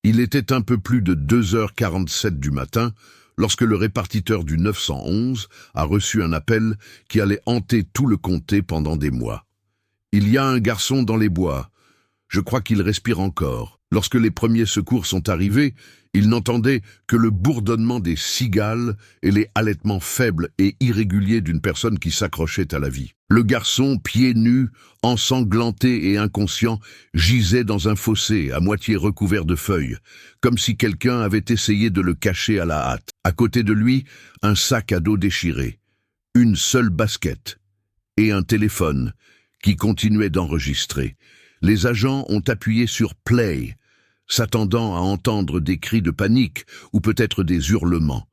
Il était un peu plus de 2h47 du matin lorsque le répartiteur du 911 a reçu un appel qui allait hanter tout le comté pendant des mois. « Il y a un garçon dans les bois. Je crois qu'il respire encore. » Lorsque les premiers secours sont arrivés, ils n'entendaient que le bourdonnement des cigales et les halètements faibles et irréguliers d'une personne qui s'accrochait à la vie. Le garçon, pieds nus, ensanglanté et inconscient, gisait dans un fossé à moitié recouvert de feuilles, comme si quelqu'un avait essayé de le cacher à la hâte. À côté de lui, un sac à dos déchiré, une seule basket et un téléphone qui continuait d'enregistrer. Les agents ont appuyé sur « play », s'attendant à entendre des cris de panique ou peut-être des hurlements.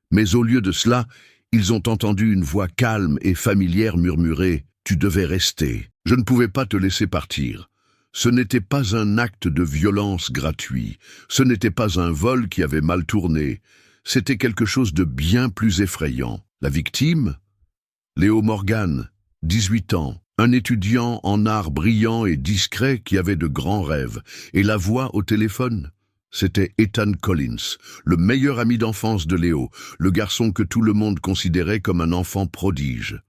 Mais au lieu de cela, ils ont entendu une voix calme et familière murmurer « Tu devais rester. Je ne pouvais pas te laisser partir. » Ce n'était pas un acte de violence gratuit. Ce n'était pas un vol qui avait mal tourné. C'était quelque chose de bien plus effrayant. La victime ? Léo Morgan, 18 ans. Un étudiant en art brillant et discret qui avait de grands rêves. Et la voix au téléphone, c'était Ethan Collins, le meilleur ami d'enfance de Léo, le garçon que tout le monde considérait comme un enfant prodige.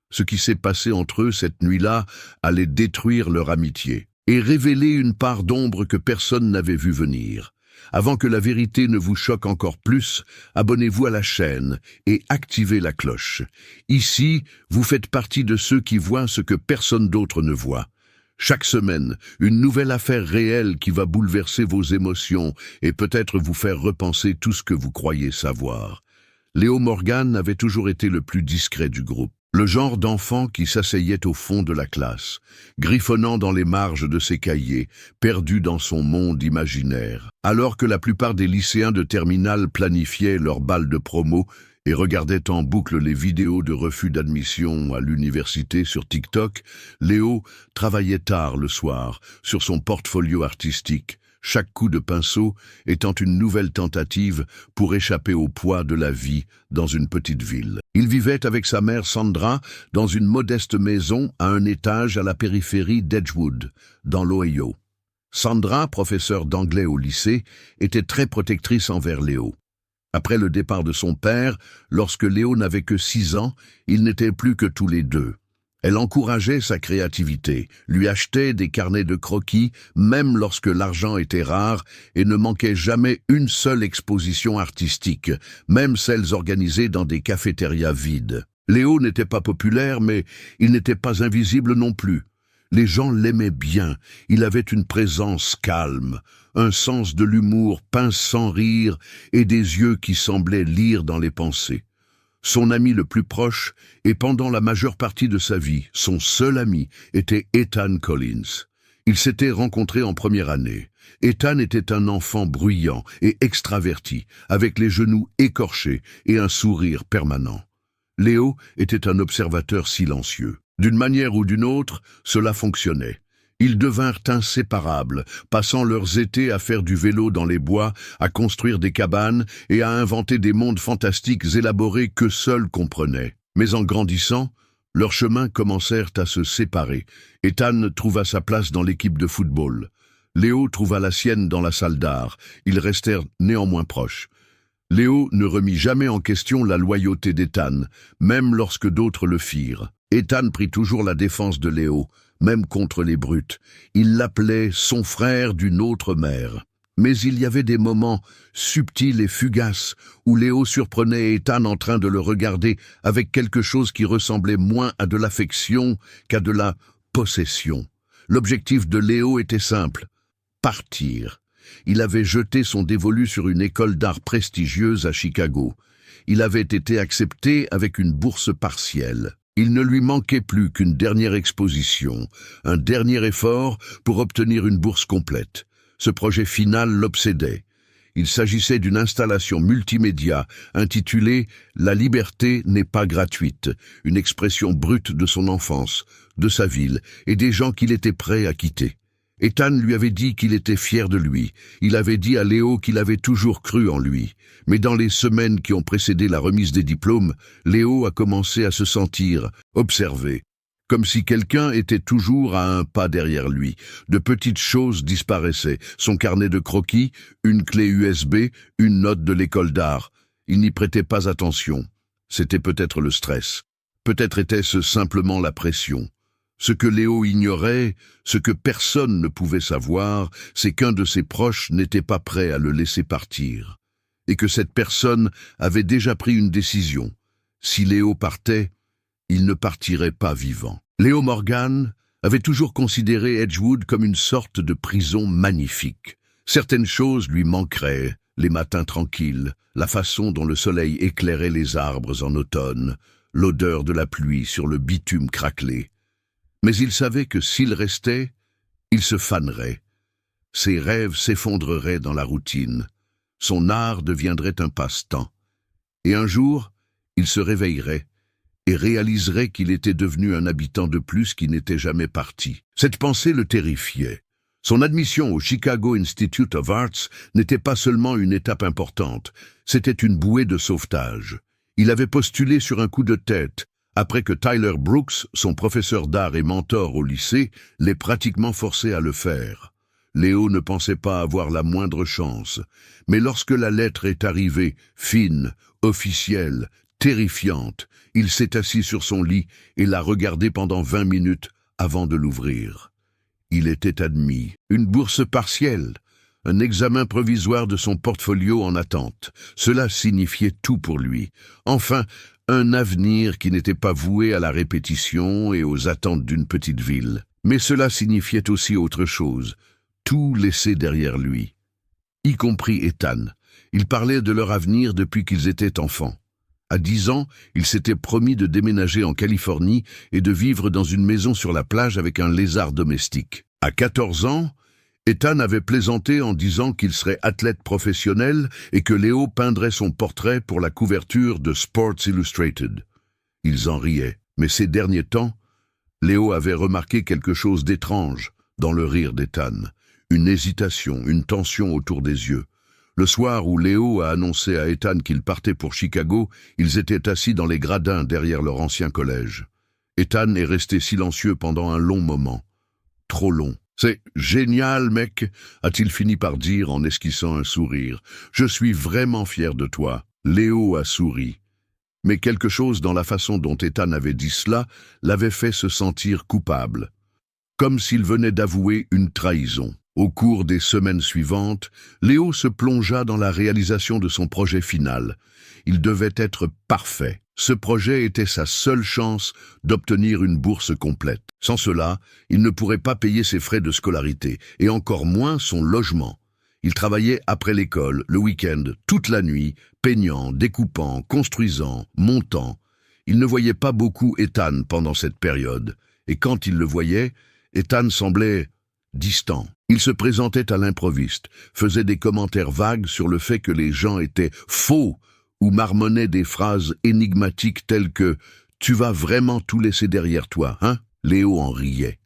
Ce qui s'est passé entre eux cette nuit-là allait détruire leur amitié et révéler une part d'ombre que personne n'avait vu venir. Avant que la vérité ne vous choque encore plus, abonnez-vous à la chaîne et activez la cloche. Ici, vous faites partie de ceux qui voient ce que personne d'autre ne voit. Chaque semaine, une nouvelle affaire réelle qui va bouleverser vos émotions et peut-être vous faire repenser tout ce que vous croyez savoir. Léo Morgan avait toujours été le plus discret du groupe. Le genre d'enfant qui s'asseyait au fond de la classe, griffonnant dans les marges de ses cahiers, perdu dans son monde imaginaire. Alors que la plupart des lycéens de terminale planifiaient leur bal de promo et regardaient en boucle les vidéos de refus d'admission à l'université sur TikTok, Léo travaillait tard le soir sur son portfolio artistique, chaque coup de pinceau étant une nouvelle tentative pour échapper au poids de la vie dans une petite ville. Il vivait avec sa mère Sandra dans une modeste maison à un étage à la périphérie d'Edgewood, dans l'Ohio. Sandra, professeure d'anglais au lycée, était très protectrice envers Léo. Après le départ de son père, lorsque Léo n'avait que 6 ans, ils n'étaient plus que tous les deux. Elle encourageait sa créativité, lui achetait des carnets de croquis, même lorsque l'argent était rare, et ne manquait jamais une seule exposition artistique, même celles organisées dans des cafétérias vides. Léo n'était pas populaire, mais il n'était pas invisible non plus. Les gens l'aimaient bien, il avait une présence calme, un sens de l'humour pince sans rire et des yeux qui semblaient lire dans les pensées. Son ami le plus proche, et pendant la majeure partie de sa vie, son seul ami, était Ethan Collins. Ils s'étaient rencontrés en première année. Ethan était un enfant bruyant et extraverti, avec les genoux écorchés et un sourire permanent. Léo était un observateur silencieux. D'une manière ou d'une autre, cela fonctionnait. Ils devinrent inséparables, passant leurs étés à faire du vélo dans les bois, à construire des cabanes et à inventer des mondes fantastiques élaborés que seuls comprenaient. Mais en grandissant, leurs chemins commencèrent à se séparer. Ethan trouva sa place dans l'équipe de football. Léo trouva la sienne dans la salle d'art. Ils restèrent néanmoins proches. Léo ne remit jamais en question la loyauté d'Ethan, même lorsque d'autres le firent. Ethan prit toujours la défense de Léo, même contre les brutes. Il l'appelait son frère d'une autre mère. Mais il y avait des moments subtils et fugaces où Léo surprenait Ethan en train de le regarder avec quelque chose qui ressemblait moins à de l'affection qu'à de la possession. L'objectif de Léo était simple, partir. Il avait jeté son dévolu sur une école d'art prestigieuse à Chicago. Il avait été accepté avec une bourse partielle. Il ne lui manquait plus qu'une dernière exposition, un dernier effort pour obtenir une bourse complète. Ce projet final l'obsédait. Il s'agissait d'une installation multimédia intitulée « La liberté n'est pas gratuite », une expression brute de son enfance, de sa ville et des gens qu'il était prêt à quitter. Ethan lui avait dit qu'il était fier de lui. Il avait dit à Léo qu'il avait toujours cru en lui. Mais dans les semaines qui ont précédé la remise des diplômes, Léo a commencé à se sentir observé. comme si quelqu'un était toujours à un pas derrière lui. De petites choses disparaissaient, son carnet de croquis, une clé USB, une note de l'école d'art. Il n'y prêtait pas attention. C'était peut-être le stress. Peut-être était-ce simplement la pression. Ce que Léo ignorait, ce que personne ne pouvait savoir, c'est qu'un de ses proches n'était pas prêt à le laisser partir. Et que cette personne avait déjà pris une décision. Si Léo partait, il ne partirait pas vivant. Léo Morgan avait toujours considéré Edgewood comme une sorte de prison magnifique. Certaines choses lui manqueraient, les matins tranquilles, la façon dont le soleil éclairait les arbres en automne, l'odeur de la pluie sur le bitume craquelé. Mais il savait que s'il restait, il se fanerait. Ses rêves s'effondreraient dans la routine. Son art deviendrait un passe-temps. Et un jour, il se réveillerait et réaliserait qu'il était devenu un habitant de plus qui n'était jamais parti. Cette pensée le terrifiait. Son admission au Chicago Institute of Arts n'était pas seulement une étape importante, c'était une bouée de sauvetage. Il avait postulé sur un coup de tête, après que Tyler Brooks, son professeur d'art et mentor au lycée, l'ait pratiquement forcé à le faire. Léo ne pensait pas avoir la moindre chance, mais lorsque la lettre est arrivée, fine, officielle, terrifiante, il s'est assis sur son lit et l'a regardée pendant 20 minutes avant de l'ouvrir. Il était admis. Une bourse partielle, un examen provisoire de son portfolio en attente. Cela signifiait tout pour lui. Enfin, un avenir qui n'était pas voué à la répétition et aux attentes d'une petite ville. Mais cela signifiait aussi autre chose. Tout laissé derrière lui. Y compris Ethan. Ils parlaient de leur avenir depuis qu'ils étaient enfants. À 10 ans, il s'était promis de déménager en Californie et de vivre dans une maison sur la plage avec un lézard domestique. À 14 ans, Ethan avait plaisanté en disant qu'il serait athlète professionnel et que Léo peindrait son portrait pour la couverture de Sports Illustrated. Ils en riaient, mais ces derniers temps, Léo avait remarqué quelque chose d'étrange dans le rire d'Ethan. Une hésitation, une tension autour des yeux. Le soir où Léo a annoncé à Ethan qu'il partait pour Chicago, ils étaient assis dans les gradins derrière leur ancien collège. Ethan est resté silencieux pendant un long moment. Trop long. « C'est génial, mec !» a-t-il fini par dire en esquissant un sourire. « Je suis vraiment fier de toi. » Léo a souri. Mais quelque chose dans la façon dont Ethan avait dit cela l'avait fait se sentir coupable. Comme s'il venait d'avouer une trahison. Au cours des semaines suivantes, Léo se plongea dans la réalisation de son projet final. Il devait être parfait. Ce projet était sa seule chance d'obtenir une bourse complète. Sans cela, il ne pourrait pas payer ses frais de scolarité, et encore moins son logement. Il travaillait après l'école, le week-end, toute la nuit, peignant, découpant, construisant, montant. Il ne voyait pas beaucoup Ethan pendant cette période, et quand il le voyait, Ethan semblait distant. Il se présentait à l'improviste, faisait des commentaires vagues sur le fait que les gens étaient faux ou marmonnait des phrases énigmatiques telles que « Tu vas vraiment tout laisser derrière toi, hein ?» Léo en riait.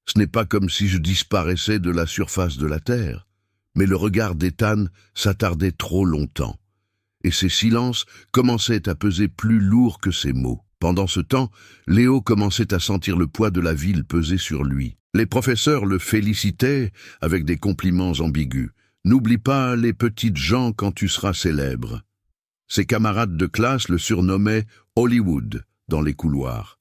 Ce n'est pas comme si je disparaissais de la surface de la terre, mais le regard d'Ethan s'attardait trop longtemps, et ses silences commençaient à peser plus lourd que ses mots. Pendant ce temps, Léo commençait à sentir le poids de la ville peser sur lui. Les professeurs le félicitaient avec des compliments ambigus. « N'oublie pas les petites gens quand tu seras célèbre. » Ses camarades de classe le surnommaient Hollywood dans les couloirs.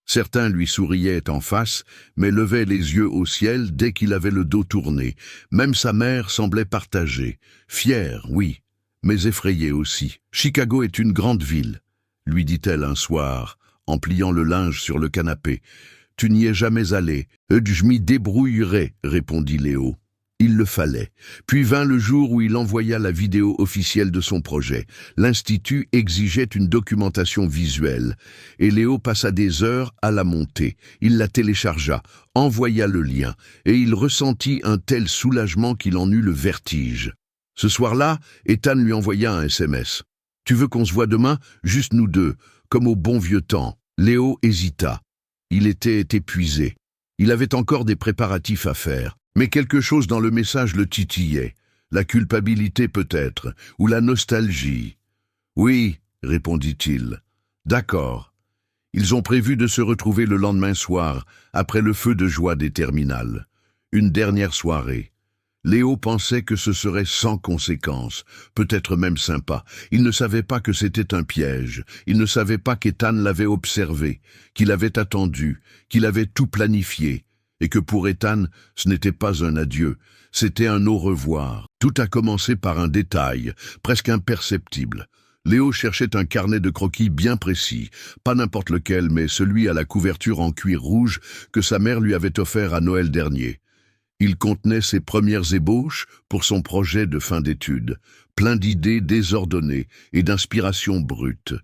Certains lui souriaient en face, mais levaient les yeux au ciel dès qu'il avait le dos tourné. Même sa mère semblait partagée. Fière, oui, mais effrayée aussi. « Chicago est une grande ville, » lui dit-elle un soir, en pliant le linge sur le canapé. « Tu n'y es jamais allé. »« Je m'y débrouillerai, » répondit Léo. Il le fallait. Puis vint le jour où il envoya la vidéo officielle de son projet. L'Institut exigeait une documentation visuelle, et Léo passa des heures à la monter. Il la téléchargea, envoya le lien, et il ressentit un tel soulagement qu'il en eut le vertige. Ce soir-là, Ethan lui envoya un SMS. « Tu veux qu'on se voit demain? Juste nous deux, comme au bon vieux temps. » Léo hésita. Il était épuisé. Il avait encore des préparatifs à faire. Mais quelque chose dans le message le titillait. La culpabilité peut-être, ou la nostalgie. « Oui, » répondit-il. « D'accord. » Ils ont prévu de se retrouver le lendemain soir, après le feu de joie des terminales. Une dernière soirée. Léo pensait que ce serait sans conséquence, peut-être même sympa. Il ne savait pas que c'était un piège. Il ne savait pas qu'Ethan l'avait observé, qu'il avait attendu, qu'il avait tout planifié, et que pour Ethan, ce n'était pas un adieu, c'était un au revoir. Tout a commencé par un détail, presque imperceptible. Léo cherchait un carnet de croquis bien précis, pas n'importe lequel, mais celui à la couverture en cuir rouge que sa mère lui avait offert à Noël dernier. Il contenait ses premières ébauches pour son projet de fin d'études, plein d'idées désordonnées et d'inspirations brutes.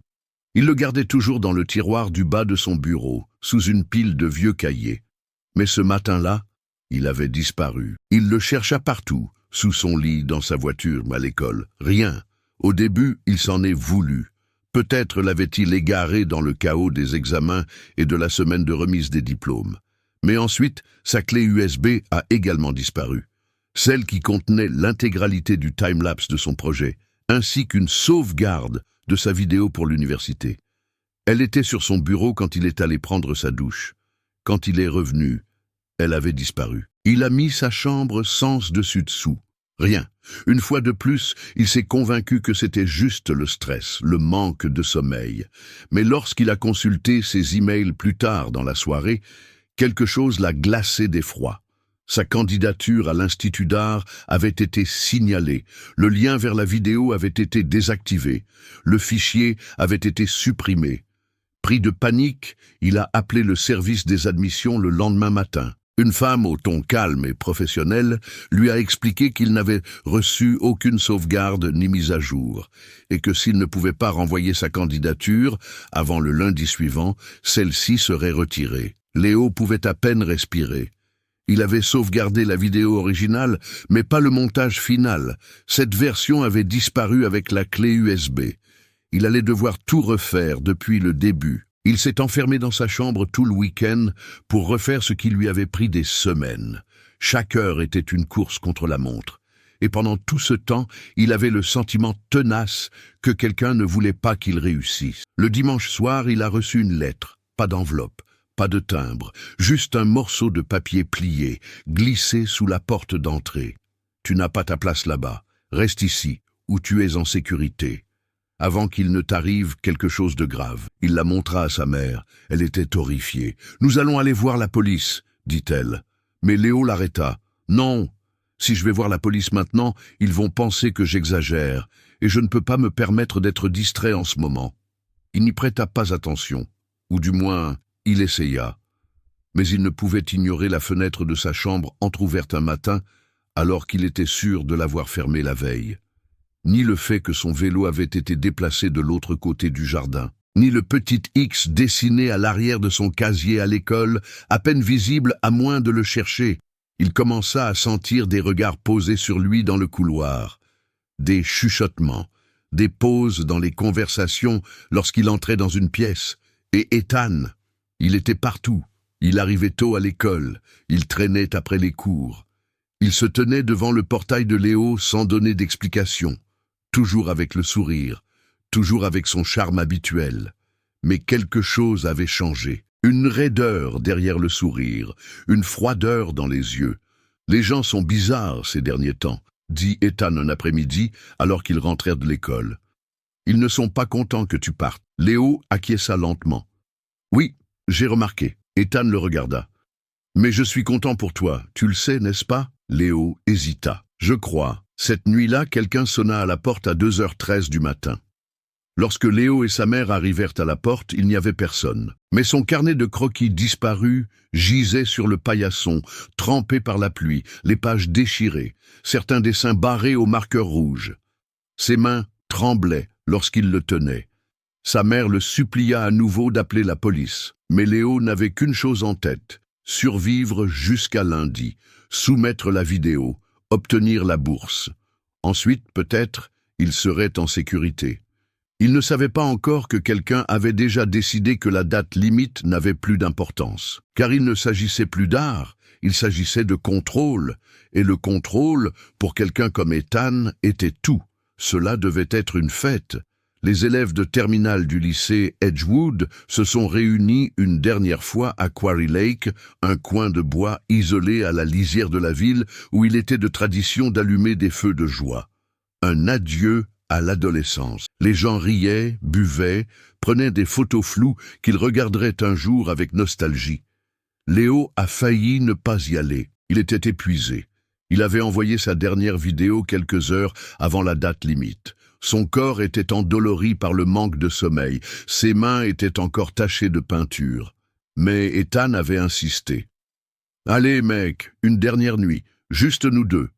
Il le gardait toujours dans le tiroir du bas de son bureau, sous une pile de vieux cahiers. Mais ce matin-là, il avait disparu. Il le chercha partout, sous son lit, dans sa voiture, à l'école. Rien. Au début, il s'en est voulu. Peut-être l'avait-il égaré dans le chaos des examens et de la semaine de remise des diplômes. Mais ensuite, sa clé USB a également disparu. Celle qui contenait l'intégralité du timelapse de son projet, ainsi qu'une sauvegarde de sa vidéo pour l'université. Elle était sur son bureau quand il est allé prendre sa douche. Quand il est revenu, elle avait disparu. Il a mis sa chambre sens dessus-dessous. Rien. Une fois de plus, il s'est convaincu que c'était juste le stress, le manque de sommeil. Mais lorsqu'il a consulté ses emails plus tard dans la soirée, quelque chose l'a glacé d'effroi. Sa candidature à l'Institut d'art avait été signalée, le lien vers la vidéo avait été désactivé, le fichier avait été supprimé. Pris de panique, il a appelé le service des admissions le lendemain matin. Une femme au ton calme et professionnel lui a expliqué qu'il n'avait reçu aucune sauvegarde ni mise à jour, et que s'il ne pouvait pas renvoyer sa candidature avant le lundi suivant, celle-ci serait retirée. Léo pouvait à peine respirer. Il avait sauvegardé la vidéo originale, mais pas le montage final. Cette version avait disparu avec la clé USB. Il allait devoir tout refaire depuis le début. Il s'est enfermé dans sa chambre tout le week-end pour refaire ce qui lui avait pris des semaines. Chaque heure était une course contre la montre. Et pendant tout ce temps, il avait le sentiment tenace que quelqu'un ne voulait pas qu'il réussisse. Le dimanche soir, il a reçu une lettre, pas d'enveloppe. Pas de timbre, juste un morceau de papier plié, glissé sous la porte d'entrée. Tu n'as pas ta place là-bas. Reste ici, où tu es en sécurité. Avant qu'il ne t'arrive quelque chose de grave. Il la montra à sa mère. Elle était horrifiée. « Nous allons aller voir la police », dit-elle. Mais Léo l'arrêta. « Non, si je vais voir la police maintenant, ils vont penser que j'exagère, et je ne peux pas me permettre d'être distrait en ce moment. » Il n'y prêta pas attention, ou du moins... Il essaya, mais il ne pouvait ignorer la fenêtre de sa chambre entr'ouverte un matin, alors qu'il était sûr de l'avoir fermée la veille. Ni le fait que son vélo avait été déplacé de l'autre côté du jardin, ni le petit X dessiné à l'arrière de son casier à l'école, à peine visible à moins de le chercher. Il commença à sentir des regards posés sur lui dans le couloir, des chuchotements, des pauses dans les conversations lorsqu'il entrait dans une pièce, et Ethan... Il était partout, il arrivait tôt à l'école, il traînait après les cours. Il se tenait devant le portail de Léo sans donner d'explication, toujours avec le sourire, toujours avec son charme habituel. Mais quelque chose avait changé, une raideur derrière le sourire, une froideur dans les yeux. Les gens sont bizarres ces derniers temps, dit Ethan un après-midi alors qu'ils rentrèrent de l'école. Ils ne sont pas contents que tu partes. Léo acquiesça lentement. Oui, j'ai remarqué. Ethan le regarda. Mais je suis content pour toi, tu le sais, n'est-ce pas? Léo hésita. Je crois. Cette nuit-là, quelqu'un sonna à la porte à 2h13 du matin. Lorsque Léo et sa mère arrivèrent à la porte, il n'y avait personne. Mais son carnet de croquis disparu gisait sur le paillasson, trempé par la pluie, les pages déchirées, certains dessins barrés au marqueur rouge. Ses mains tremblaient lorsqu'il le tenait. Sa mère le supplia à nouveau d'appeler la police. Mais Léo n'avait qu'une chose en tête, survivre jusqu'à lundi, soumettre la vidéo, obtenir la bourse. Ensuite, peut-être, il serait en sécurité. Il ne savait pas encore que quelqu'un avait déjà décidé que la date limite n'avait plus d'importance. Car il ne s'agissait plus d'art, il s'agissait de contrôle. Et le contrôle, pour quelqu'un comme Ethan, était tout. Cela devait être une fête. Les élèves de terminale du lycée Edgewood se sont réunis une dernière fois à Quarry Lake, un coin de bois isolé à la lisière de la ville où il était de tradition d'allumer des feux de joie. Un adieu à l'adolescence. Les gens riaient, buvaient, prenaient des photos floues qu'ils regarderaient un jour avec nostalgie. Léo a failli ne pas y aller. Il était épuisé. Il avait envoyé sa dernière vidéo quelques heures avant la date limite. Son corps était endolori par le manque de sommeil. Ses mains étaient encore tachées de peinture. Mais Ethan avait insisté. « Allez, mec, une dernière nuit, juste nous deux. »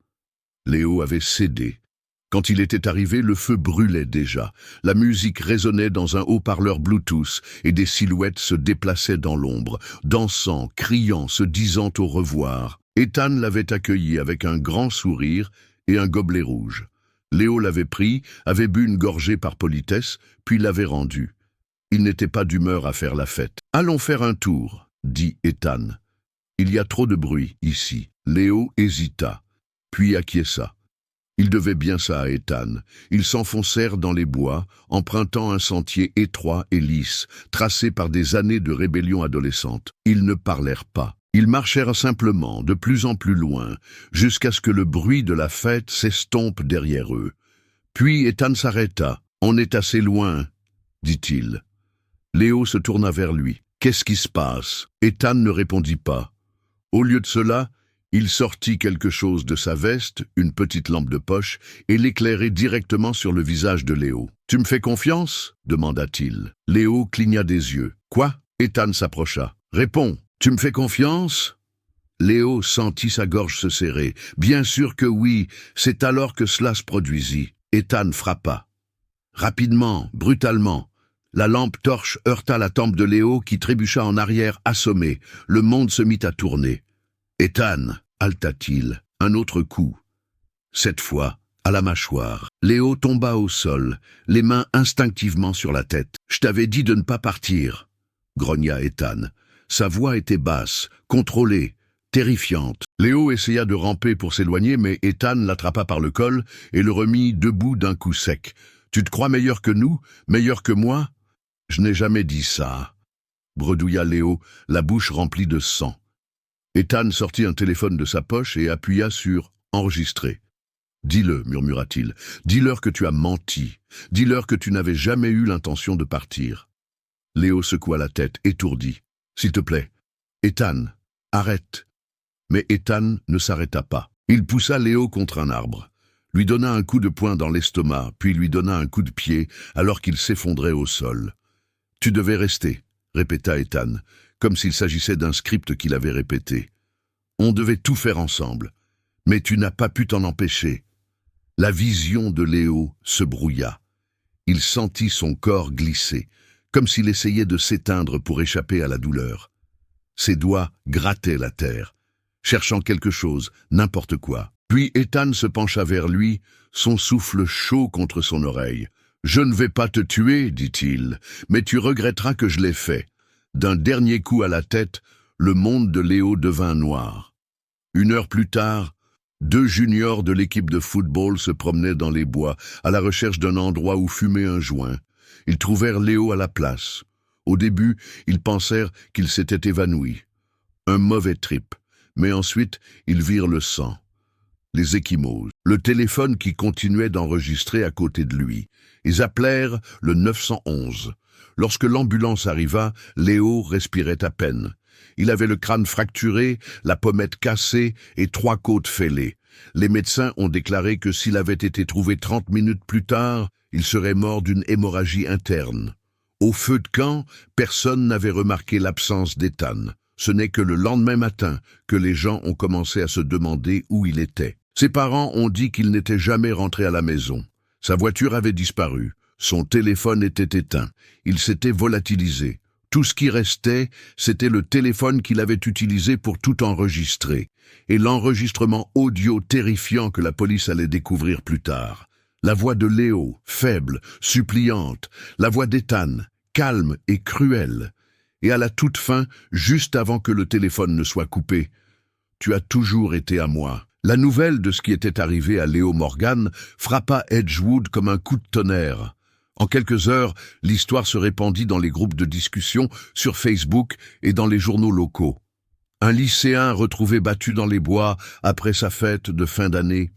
Léo avait cédé. Quand il était arrivé, le feu brûlait déjà. La musique résonnait dans un haut-parleur Bluetooth et des silhouettes se déplaçaient dans l'ombre, dansant, criant, se disant au revoir. Ethan l'avait accueilli avec un grand sourire et un gobelet rouge. Léo l'avait pris, avait bu une gorgée par politesse, puis l'avait rendu. Il n'était pas d'humeur à faire la fête. « Allons faire un tour », dit Ethan. « Il y a trop de bruit ici. » Léo hésita, puis acquiesça. Il devait bien ça à Ethan. Ils s'enfoncèrent dans les bois, empruntant un sentier étroit et lisse, tracé par des années de rébellion adolescente. Ils ne parlèrent pas. Ils marchèrent simplement, de plus en plus loin, jusqu'à ce que le bruit de la fête s'estompe derrière eux. Puis Ethan s'arrêta. « On est assez loin, » dit-il. Léo se tourna vers lui. « Qu'est-ce qui se passe ?» Ethan ne répondit pas. Au lieu de cela, il sortit quelque chose de sa veste, une petite lampe de poche, et l'éclairait directement sur le visage de Léo. « Tu me fais confiance ?» demanda-t-il. Léo cligna des yeux. « Quoi ?» Ethan s'approcha. « Réponds. Tu me fais confiance ?» Léo sentit sa gorge se serrer. « Bien sûr que oui, c'est alors que cela se produisit. » Ethan frappa. Rapidement, brutalement. La lampe torche heurta la tempe de Léo qui trébucha en arrière assommé. Le monde se mit à tourner. « Ethan !» halta-t-il. Un autre coup. Cette fois, à la mâchoire. Léo tomba au sol, les mains instinctivement sur la tête. « Je t'avais dit de ne pas partir !» grogna Ethan. Sa voix était basse, contrôlée, terrifiante. Léo essaya de ramper pour s'éloigner, mais Ethan l'attrapa par le col et le remit debout d'un coup sec. « Tu te crois meilleur que nous, meilleur que moi ?»« Je n'ai jamais dit ça », bredouilla Léo, la bouche remplie de sang. Ethan sortit un téléphone de sa poche et appuya sur « Enregistrer ». « Dis-le », murmura-t-il. « Dis-leur que tu as menti. Dis-leur que tu n'avais jamais eu l'intention de partir. » Léo secoua la tête, étourdi. « S'il te plaît. Ethan, arrête. » Mais Ethan ne s'arrêta pas. Il poussa Léo contre un arbre, lui donna un coup de poing dans l'estomac, puis lui donna un coup de pied alors qu'il s'effondrait au sol. « Tu devais rester », répéta Ethan, comme s'il s'agissait d'un script qu'il avait répété. « On devait tout faire ensemble, mais tu n'as pas pu t'en empêcher. » La vision de Léo se brouilla. Il sentit son corps glisser, comme s'il essayait de s'éteindre pour échapper à la douleur. Ses doigts grattaient la terre, cherchant quelque chose, n'importe quoi. Puis Ethan se pencha vers lui, son souffle chaud contre son oreille. « Je ne vais pas te tuer, dit-il, mais tu regretteras que je l'ai fait. » D'un dernier coup à la tête, le monde de Léo devint noir. 1 heure plus tard, 2 juniors de l'équipe de football se promenaient dans les bois, à la recherche d'un endroit où fumer un joint. Ils trouvèrent Léo à la place. Au début, ils pensèrent qu'il s'était évanoui. Un mauvais trip. Mais ensuite, ils virent le sang. Les ecchymoses. Le téléphone qui continuait d'enregistrer à côté de lui. Ils appelèrent le 911. Lorsque l'ambulance arriva, Léo respirait à peine. Il avait le crâne fracturé, la pommette cassée et 3 côtes fêlées. Les médecins ont déclaré que s'il avait été trouvé 30 minutes plus tard, il serait mort d'une hémorragie interne. Au feu de camp, personne n'avait remarqué l'absence d'Ethan. Ce n'est que le lendemain matin que les gens ont commencé à se demander où il était. Ses parents ont dit qu'il n'était jamais rentré à la maison. Sa voiture avait disparu. Son téléphone était éteint. Il s'était volatilisé. Tout ce qui restait, c'était le téléphone qu'il avait utilisé pour tout enregistrer, et l'enregistrement audio terrifiant que la police allait découvrir plus tard. La voix de Léo, faible, suppliante, la voix d'Ethan, calme et cruelle. Et à la toute fin, juste avant que le téléphone ne soit coupé, « Tu as toujours été à moi ». La nouvelle de ce qui était arrivé à Léo Morgan frappa Edgewood comme un coup de tonnerre. En quelques heures, l'histoire se répandit dans les groupes de discussion, sur Facebook et dans les journaux locaux. Un lycéen retrouvé battu dans les bois après sa fête de fin d'année.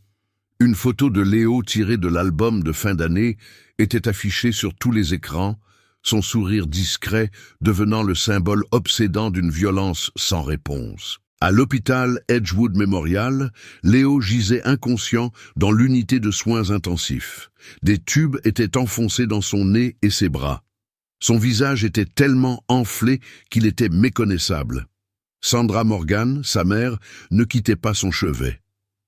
Une photo de Léo tirée de l'album de fin d'année était affichée sur tous les écrans, son sourire discret devenant le symbole obsédant d'une violence sans réponse. À l'hôpital Edgewood Memorial, Léo gisait inconscient dans l'unité de soins intensifs. Des tubes étaient enfoncés dans son nez et ses bras. Son visage était tellement enflé qu'il était méconnaissable. Sandra Morgan, sa mère, ne quittait pas son chevet.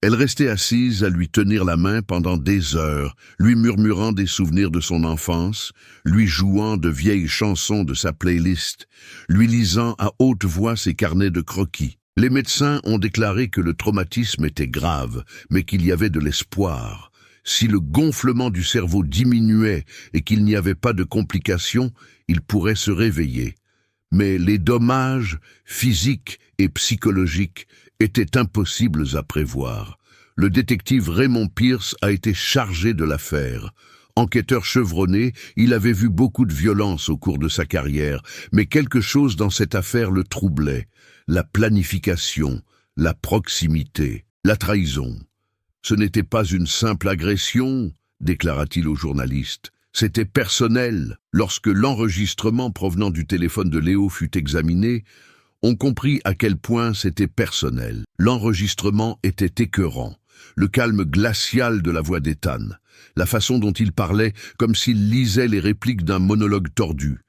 Elle restait assise à lui tenir la main pendant des heures, lui murmurant des souvenirs de son enfance, lui jouant de vieilles chansons de sa playlist, lui lisant à haute voix ses carnets de croquis. Les médecins ont déclaré que le traumatisme était grave, mais qu'il y avait de l'espoir. Si le gonflement du cerveau diminuait et qu'il n'y avait pas de complications, il pourrait se réveiller. Mais les dommages physiques et psychologiques étaient impossibles à prévoir. Le détective Raymond Pierce a été chargé de l'affaire. Enquêteur chevronné, il avait vu beaucoup de violence au cours de sa carrière, mais quelque chose dans cette affaire le troublait. La planification, la proximité, la trahison. Ce n'était pas une simple agression, déclara-t-il au journaliste. C'était personnel. Lorsque l'enregistrement provenant du téléphone de Léo fut examiné, on comprit à quel point c'était personnel. L'enregistrement était écœurant. Le calme glacial de la voix d'Ethan. La façon dont il parlait comme s'il lisait les répliques d'un monologue tordu.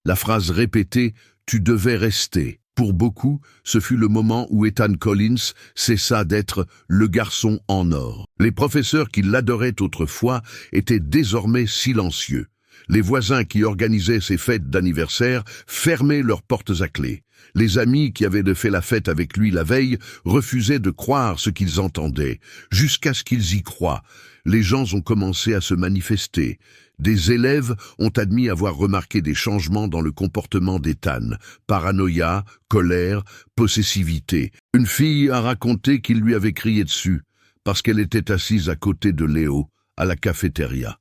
La phrase répétée « Tu devais rester ». Pour beaucoup, ce fut le moment où Ethan Collins cessa d'être le garçon en or. Les professeurs qui l'adoraient autrefois étaient désormais silencieux. Les voisins qui organisaient ses fêtes d'anniversaire fermaient leurs portes à clé. Les amis qui avaient fait la fête avec lui la veille refusaient de croire ce qu'ils entendaient, jusqu'à ce qu'ils y croient. Les gens ont commencé à se manifester. Des élèves ont admis avoir remarqué des changements dans le comportement d'Ethan. Paranoïa, colère, possessivité. Une fille a raconté qu'il lui avait crié dessus, parce qu'elle était assise à côté de Léo, à la cafétéria.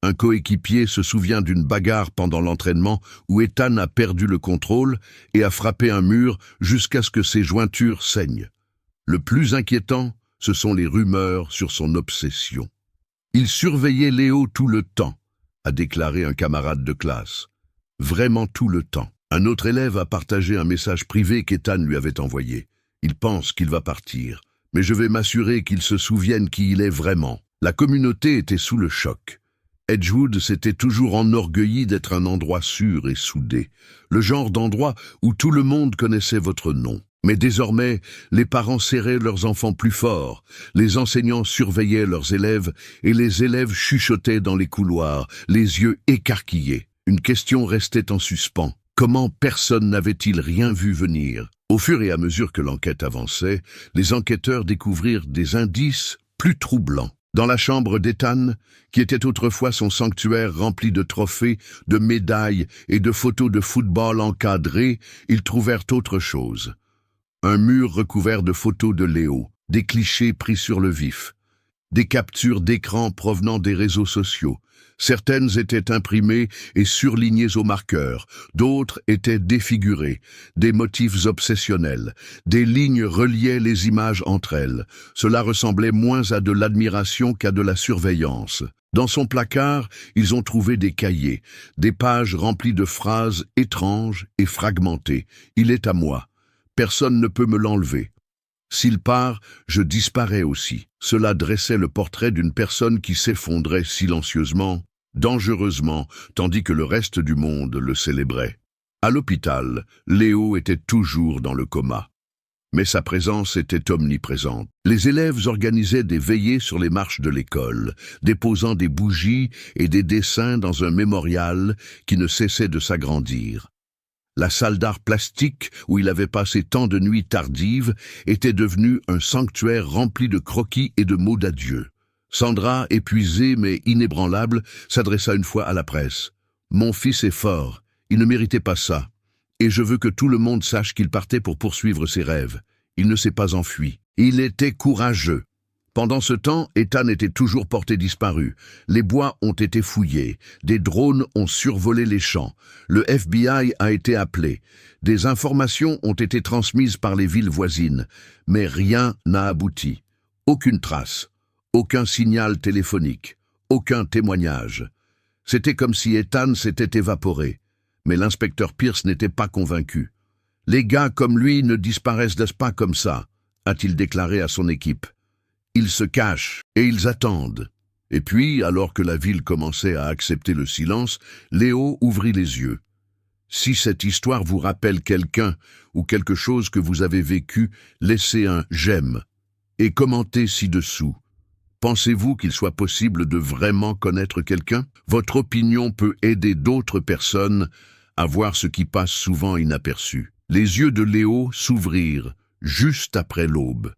Un coéquipier se souvient d'une bagarre pendant l'entraînement où Ethan a perdu le contrôle et a frappé un mur jusqu'à ce que ses jointures saignent. Le plus inquiétant, ce sont les rumeurs sur son obsession. Il surveillait Léo tout le temps, a déclaré un camarade de classe. Vraiment tout le temps. Un autre élève a partagé un message privé qu'Ethan lui avait envoyé. Il pense qu'il va partir, mais je vais m'assurer qu'il se souvienne qui il est vraiment. La communauté était sous le choc. Edgewood s'était toujours enorgueilli d'être un endroit sûr et soudé, le genre d'endroit où tout le monde connaissait votre nom. Mais désormais, les parents serraient leurs enfants plus fort, les enseignants surveillaient leurs élèves et les élèves chuchotaient dans les couloirs, les yeux écarquillés. Une question restait en suspens. Comment personne n'avait-il rien vu venir? Au fur et à mesure que l'enquête avançait, les enquêteurs découvrirent des indices plus troublants. Dans la chambre d'Ethan, qui était autrefois son sanctuaire rempli de trophées, de médailles et de photos de football encadrées, ils trouvèrent autre chose. Un mur recouvert de photos de Léo, des clichés pris sur le vif, des captures d'écran provenant des réseaux sociaux. Certaines étaient imprimées et surlignées au marqueur, d'autres étaient défigurées, des motifs obsessionnels, des lignes reliaient les images entre elles. Cela ressemblait moins à de l'admiration qu'à de la surveillance. Dans son placard, ils ont trouvé des cahiers, des pages remplies de phrases étranges et fragmentées. « Il est à moi. Personne ne peut me l'enlever. S'il part, je disparais aussi. » Cela dressait le portrait d'une personne qui s'effondrait silencieusement, dangereusement, tandis que le reste du monde le célébrait. À l'hôpital, Léo était toujours dans le coma. Mais sa présence était omniprésente. Les élèves organisaient des veillées sur les marches de l'école, déposant des bougies et des dessins dans un mémorial qui ne cessait de s'agrandir. La salle d'art plastique, où il avait passé tant de nuits tardives, était devenue un sanctuaire rempli de croquis et de mots d'adieu. Sandra, épuisée mais inébranlable, s'adressa une fois à la presse. « Mon fils est fort, il ne méritait pas ça. Et je veux que tout le monde sache qu'il partait pour poursuivre ses rêves. Il ne s'est pas enfui. Il était courageux. » Pendant ce temps, Ethan était toujours porté disparu. Les bois ont été fouillés, des drones ont survolé les champs, le FBI a été appelé, des informations ont été transmises par les villes voisines, mais rien n'a abouti. Aucune trace, aucun signal téléphonique, aucun témoignage. C'était comme si Ethan s'était évaporé, mais l'inspecteur Pierce n'était pas convaincu. « Les gars comme lui ne disparaissent pas comme ça », a-t-il déclaré à son équipe. Ils se cachent et ils attendent. Et puis, alors que la ville commençait à accepter le silence, Léo ouvrit les yeux. Si cette histoire vous rappelle quelqu'un ou quelque chose que vous avez vécu, laissez un « j'aime » et commentez ci-dessous. Pensez-vous qu'il soit possible de vraiment connaître quelqu'un? Votre opinion peut aider d'autres personnes à voir ce qui passe souvent inaperçu. Les yeux de Léo s'ouvrirent juste après l'aube.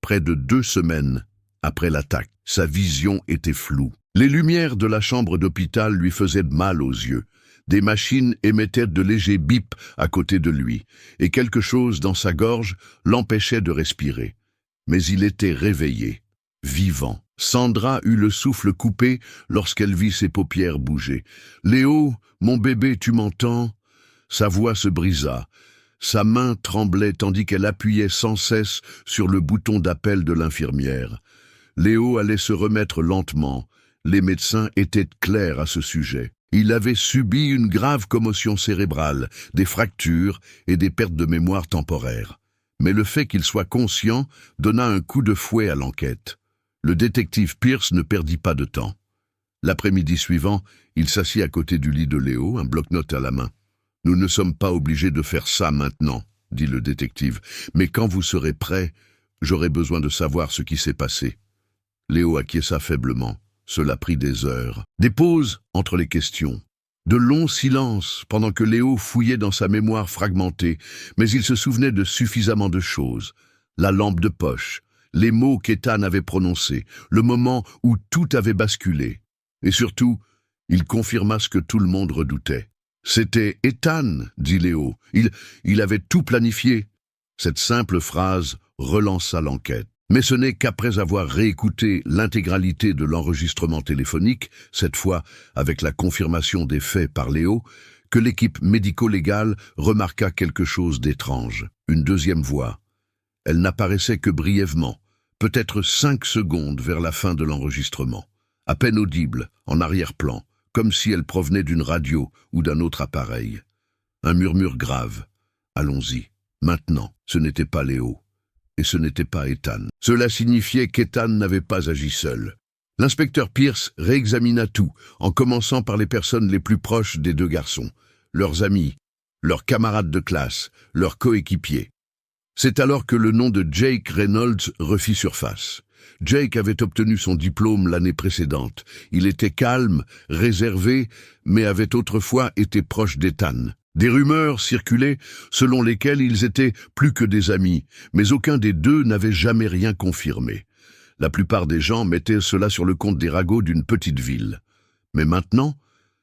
Près de 2 semaines après l'attaque, sa vision était floue. Les lumières de la chambre d'hôpital lui faisaient mal aux yeux. Des machines émettaient de légers bips à côté de lui, et quelque chose dans sa gorge l'empêchait de respirer. Mais il était réveillé, vivant. Sandra eut le souffle coupé lorsqu'elle vit ses paupières bouger. « Léo, mon bébé, tu m'entends ?» Sa voix se brisa. Sa main tremblait tandis qu'elle appuyait sans cesse sur le bouton d'appel de l'infirmière. Léo allait se remettre lentement. Les médecins étaient clairs à ce sujet. Il avait subi une grave commotion cérébrale, des fractures et des pertes de mémoire temporaires. Mais le fait qu'il soit conscient donna un coup de fouet à l'enquête. Le détective Pierce ne perdit pas de temps. L'après-midi suivant, il s'assit à côté du lit de Léo, un bloc-notes à la main. « Nous ne sommes pas obligés de faire ça maintenant, » dit le détective. « Mais quand vous serez prêt, j'aurai besoin de savoir ce qui s'est passé. » Léo acquiesça faiblement. Cela prit des heures. Des pauses entre les questions. De longs silences pendant que Léo fouillait dans sa mémoire fragmentée, mais il se souvenait de suffisamment de choses. La lampe de poche, les mots qu'Ethan avait prononcés, le moment où tout avait basculé. Et surtout, il confirma ce que tout le monde redoutait. « C'était Ethan, » dit Léo. Il avait tout planifié. Cette simple phrase relança l'enquête. Mais ce n'est qu'après avoir réécouté l'intégralité de l'enregistrement téléphonique, cette fois avec la confirmation des faits par Léo, que l'équipe médico-légale remarqua quelque chose d'étrange. Une deuxième voix. Elle n'apparaissait que brièvement, peut-être 5 secondes vers la fin de l'enregistrement, à peine audible, en arrière-plan, comme si elle provenait d'une radio ou d'un autre appareil. Un murmure grave. « Allons-y. Maintenant, ce n'était pas Léo. Et ce n'était pas Ethan. » Cela signifiait qu'Ethan n'avait pas agi seul. L'inspecteur Pierce réexamina tout, en commençant par les personnes les plus proches des 2 garçons, leurs amis, leurs camarades de classe, leurs coéquipiers. C'est alors que le nom de Jake Reynolds refit surface. Jake avait obtenu son diplôme l'année précédente. Il était calme, réservé, mais avait autrefois été proche d'Ethan. Des rumeurs circulaient selon lesquelles ils étaient plus que des amis, mais aucun des 2 n'avait jamais rien confirmé. La plupart des gens mettaient cela sur le compte des ragots d'une petite ville. Mais maintenant,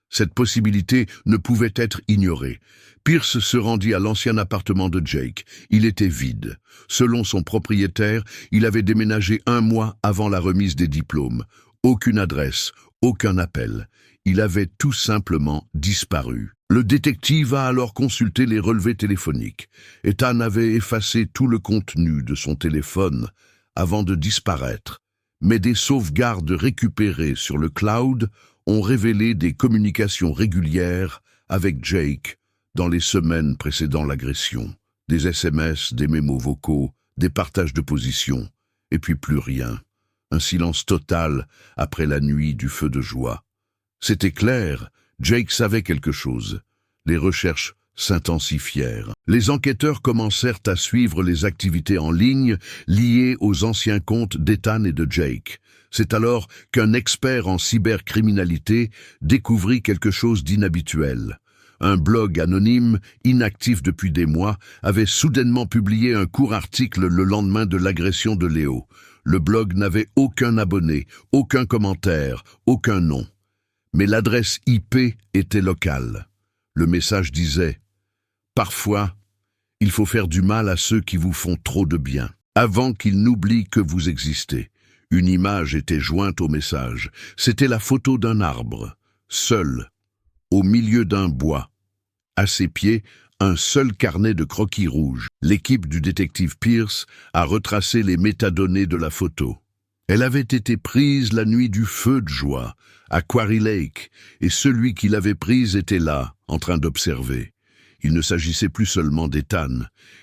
cette possibilité ne pouvait être ignorée. Pierce se rendit à l'ancien appartement de Jake. Il était vide. Selon son propriétaire, il avait déménagé 1 mois avant la remise des diplômes. Aucune adresse, aucun appel. Il avait tout simplement disparu. Le détective a alors consulté les relevés téléphoniques. Ethan avait effacé tout le contenu de son téléphone avant de disparaître. Mais des sauvegardes récupérées sur le cloud ont révélé des communications régulières avec Jake dans les semaines précédant l'agression. Des SMS, des mémos vocaux, des partages de position, et puis plus rien. Un silence total après la nuit du feu de joie. C'était clair, Jake savait quelque chose. Les recherches s'intensifièrent. Les enquêteurs commencèrent à suivre les activités en ligne liées aux anciens comptes d'Ethan et de Jake. C'est alors qu'un expert en cybercriminalité découvrit quelque chose d'inhabituel. Un blog anonyme, inactif depuis des mois, avait soudainement publié un court article le lendemain de l'agression de Léo. Le blog n'avait aucun abonné, aucun commentaire, aucun nom. Mais l'adresse IP était locale. Le message disait « Parfois, il faut faire du mal à ceux qui vous font trop de bien, avant qu'ils n'oublient que vous existez. Une image était jointe au message. C'était la photo d'un arbre, seul, au milieu d'un bois. À ses pieds, un seul carnet de croquis rouges. L'équipe du détective Pierce a retracé les métadonnées de la photo. Elle avait été prise la nuit du feu de joie, à Quarry Lake, et celui qui l'avait prise était là, en train d'observer. Il ne s'agissait plus seulement d'Ethan.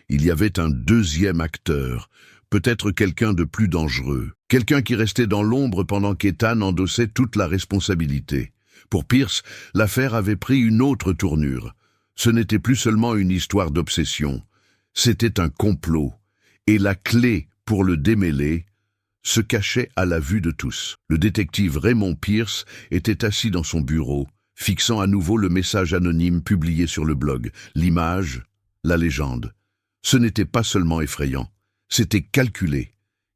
Il y avait un deuxième acteur, peut-être quelqu'un de plus dangereux, quelqu'un qui restait dans l'ombre pendant qu'Ethan endossait toute la responsabilité. Pour Pierce, l'affaire avait pris une autre tournure. Ce n'était plus seulement une histoire d'obsession, c'était un complot, et la clé pour le démêler se cachait à la vue de tous. Le détective Raymond Pierce était assis dans son bureau, fixant à nouveau le message anonyme publié sur le blog, l'image, la légende. Ce n'était pas seulement effrayant, c'était calculé.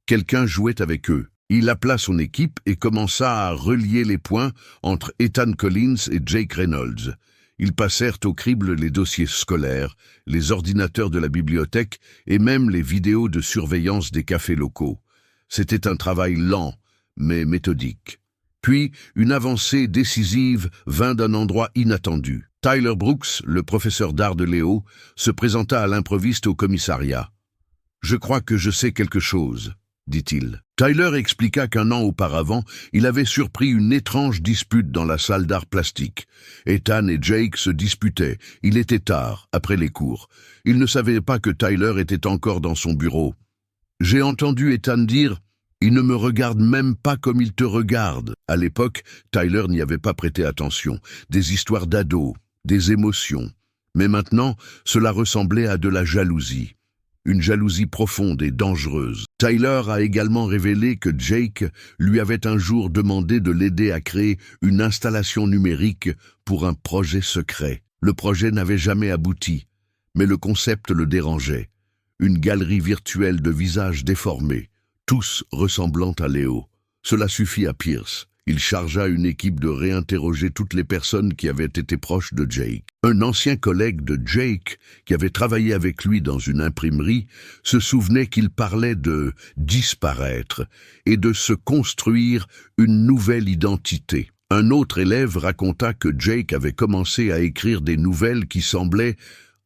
Quelqu'un jouait avec eux. Il appela son équipe et commença à relier les points entre Ethan Collins et Jake Reynolds. Ils passèrent au crible les dossiers scolaires, les ordinateurs de la bibliothèque et même les vidéos de surveillance des cafés locaux. C'était un travail lent, mais méthodique. Puis, une avancée décisive vint d'un endroit inattendu. Tyler Brooks, le professeur d'art de Léo, se présenta à l'improviste au commissariat. « Je crois que je sais quelque chose », dit-il. Tyler expliqua qu'un an auparavant, il avait surpris une étrange dispute dans la salle d'art plastique. Ethan et Jake se disputaient. Il était tard, après les cours. Ils ne savaient pas que Tyler était encore dans son bureau. J'ai entendu Ethan dire « Il ne me regarde même pas comme il te regarde ». À l'époque, Tyler n'y avait pas prêté attention. Des histoires d'ados, des émotions. Mais maintenant, cela ressemblait à de la jalousie. Une jalousie profonde et dangereuse. Tyler a également révélé que Jake lui avait un jour demandé de l'aider à créer une installation numérique pour un projet secret. Le projet n'avait jamais abouti, mais le concept le dérangeait. Une galerie virtuelle de visages déformés, tous ressemblant à Léo. Cela suffit à Pierce. Il chargea une équipe de réinterroger toutes les personnes qui avaient été proches de Jake. Un ancien collègue de Jake, qui avait travaillé avec lui dans une imprimerie, se souvenait qu'il parlait de disparaître et de se construire une nouvelle identité. Un autre élève raconta que Jake avait commencé à écrire des nouvelles qui semblaient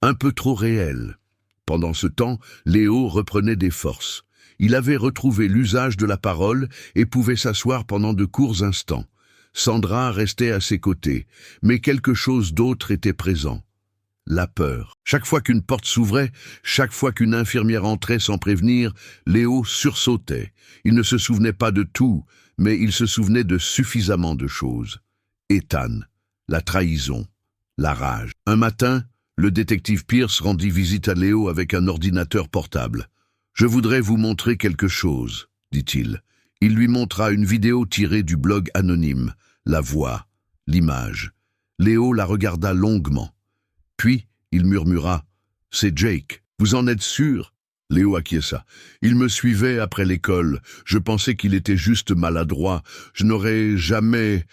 un peu trop réelles. Pendant ce temps, Léo reprenait des forces. Il avait retrouvé l'usage de la parole et pouvait s'asseoir pendant de courts instants. Sandra restait à ses côtés, mais quelque chose d'autre était présent. La peur. Chaque fois qu'une porte s'ouvrait, chaque fois qu'une infirmière entrait sans prévenir, Léo sursautait. Il ne se souvenait pas de tout, mais il se souvenait de suffisamment de choses. Ethan, la trahison, la rage. Un matin, le détective Pierce rendit visite à Léo avec un ordinateur portable. « Je voudrais vous montrer quelque chose, » dit-il. Il lui montra une vidéo tirée du blog anonyme, la voix, l'image. Léo la regarda longuement. Puis, il murmura « C'est Jake, vous en êtes sûr ?» Léo acquiesça. « Il me suivait après l'école. Je pensais qu'il était juste maladroit. Je n'aurais jamais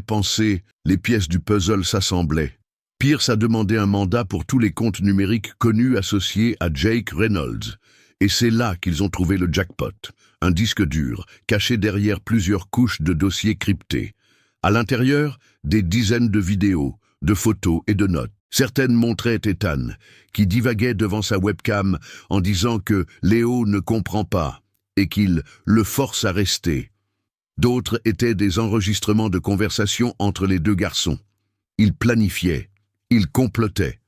pensé. » Les pièces du puzzle s'assemblaient. Pierce a demandé un mandat pour tous les comptes numériques connus associés à Jake Reynolds. Et c'est là qu'ils ont trouvé le jackpot. Un disque dur, caché derrière plusieurs couches de dossiers cryptés. À l'intérieur, des dizaines de vidéos, de photos et de notes. Certaines montraient Ethan, qui divaguait devant sa webcam en disant que Léo ne comprend pas et qu'il le force à rester. D'autres étaient des enregistrements de conversations entre les deux garçons. Ils planifiaient. Il complotait.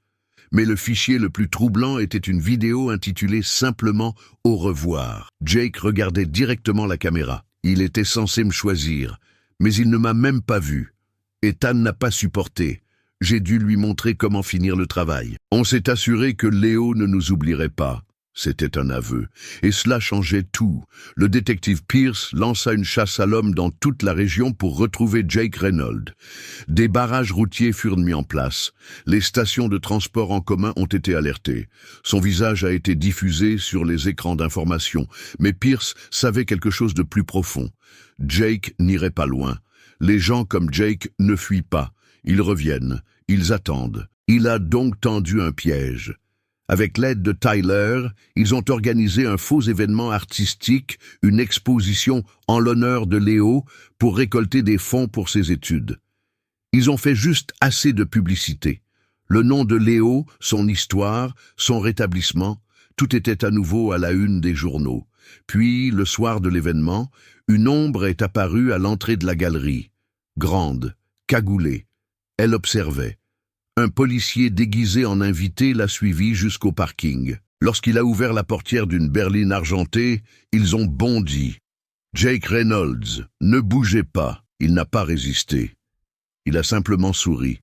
Mais le fichier le plus troublant était une vidéo intitulée simplement « Au revoir ». Jake regardait directement la caméra. Il était censé me choisir, mais il ne m'a même pas vu. Ethan n'a pas supporté. J'ai dû lui montrer comment finir le travail. On s'est assuré que Léo ne nous oublierait pas. C'était un aveu. Et cela changeait tout. Le détective Pierce lança une chasse à l'homme dans toute la région pour retrouver Jake Reynolds. Des barrages routiers furent mis en place. Les stations de transport en commun ont été alertées. Son visage a été diffusé sur les écrans d'information. Mais Pierce savait quelque chose de plus profond. Jake n'irait pas loin. Les gens comme Jake ne fuient pas. Ils reviennent. Ils attendent. Il a donc tendu un piège. Avec l'aide de Tyler, ils ont organisé un faux événement artistique, une exposition en l'honneur de Léo pour récolter des fonds pour ses études. Ils ont fait juste assez de publicité. Le nom de Léo, son histoire, son rétablissement, tout était à nouveau à la une des journaux. Puis, le soir de l'événement, une ombre est apparue à l'entrée de la galerie. Grande, cagoulée. Elle observait. Un policier déguisé en invité l'a suivi jusqu'au parking. Lorsqu'il a ouvert la portière d'une berline argentée, ils ont bondi. Jake Reynolds, ne bougez pas, il n'a pas résisté. Il a simplement souri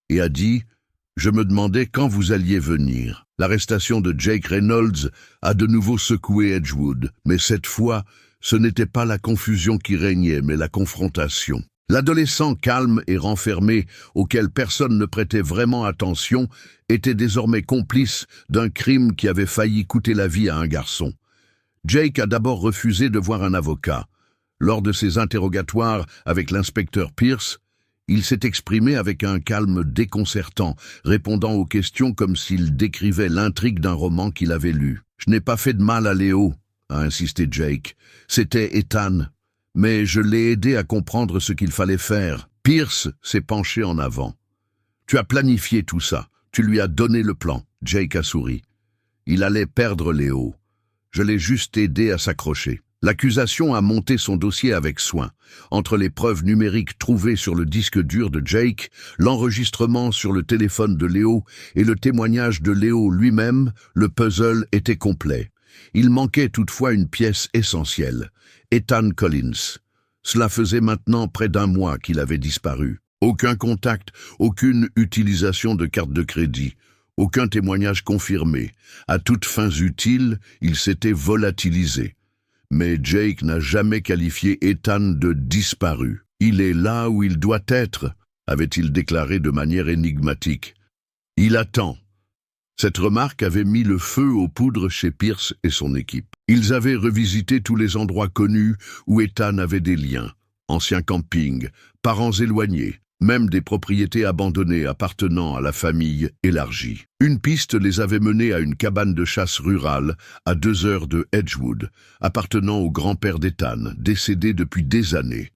et a dit « Je me demandais quand vous alliez venir ». L'arrestation de Jake Reynolds a de nouveau secoué Edgewood, mais cette fois, ce n'était pas la confusion qui régnait, mais la confrontation. L'adolescent calme et renfermé, auquel personne ne prêtait vraiment attention, était désormais complice d'un crime qui avait failli coûter la vie à un garçon. Jake a d'abord refusé de voir un avocat. Lors de ses interrogatoires avec l'inspecteur Pierce, il s'est exprimé avec un calme déconcertant, répondant aux questions comme s'il décrivait l'intrigue d'un roman qu'il avait lu. « Je n'ai pas fait de mal à Léo », a insisté Jake. « C'était Ethan. Mais je l'ai aidé à comprendre ce qu'il fallait faire. » Pierce s'est penché en avant. « Tu as planifié tout ça. Tu lui as donné le plan. » Jake a souri. « Il allait perdre Léo. Je l'ai juste aidé à s'accrocher. » L'accusation a monté son dossier avec soin. Entre les preuves numériques trouvées sur le disque dur de Jake, l'enregistrement sur le téléphone de Léo et le témoignage de Léo lui-même, le puzzle était complet. Il manquait toutefois une pièce essentielle, Ethan Collins. Cela faisait maintenant près d'un mois qu'il avait disparu. Aucun contact, aucune utilisation de carte de crédit, aucun témoignage confirmé. À toutes fins utiles, il s'était volatilisé. Mais Jake n'a jamais qualifié Ethan de disparu. « Il est là où il doit être », avait-il déclaré de manière énigmatique. « Il attend ». Cette remarque avait mis le feu aux poudres chez Pierce et son équipe. Ils avaient revisité tous les endroits connus où Ethan avait des liens. Anciens campings, parents éloignés, même des propriétés abandonnées appartenant à la famille élargie. Une piste les avait menés à une cabane de chasse rurale, à 2 heures de Edgewood, appartenant au grand-père d'Ethan, décédé depuis des années.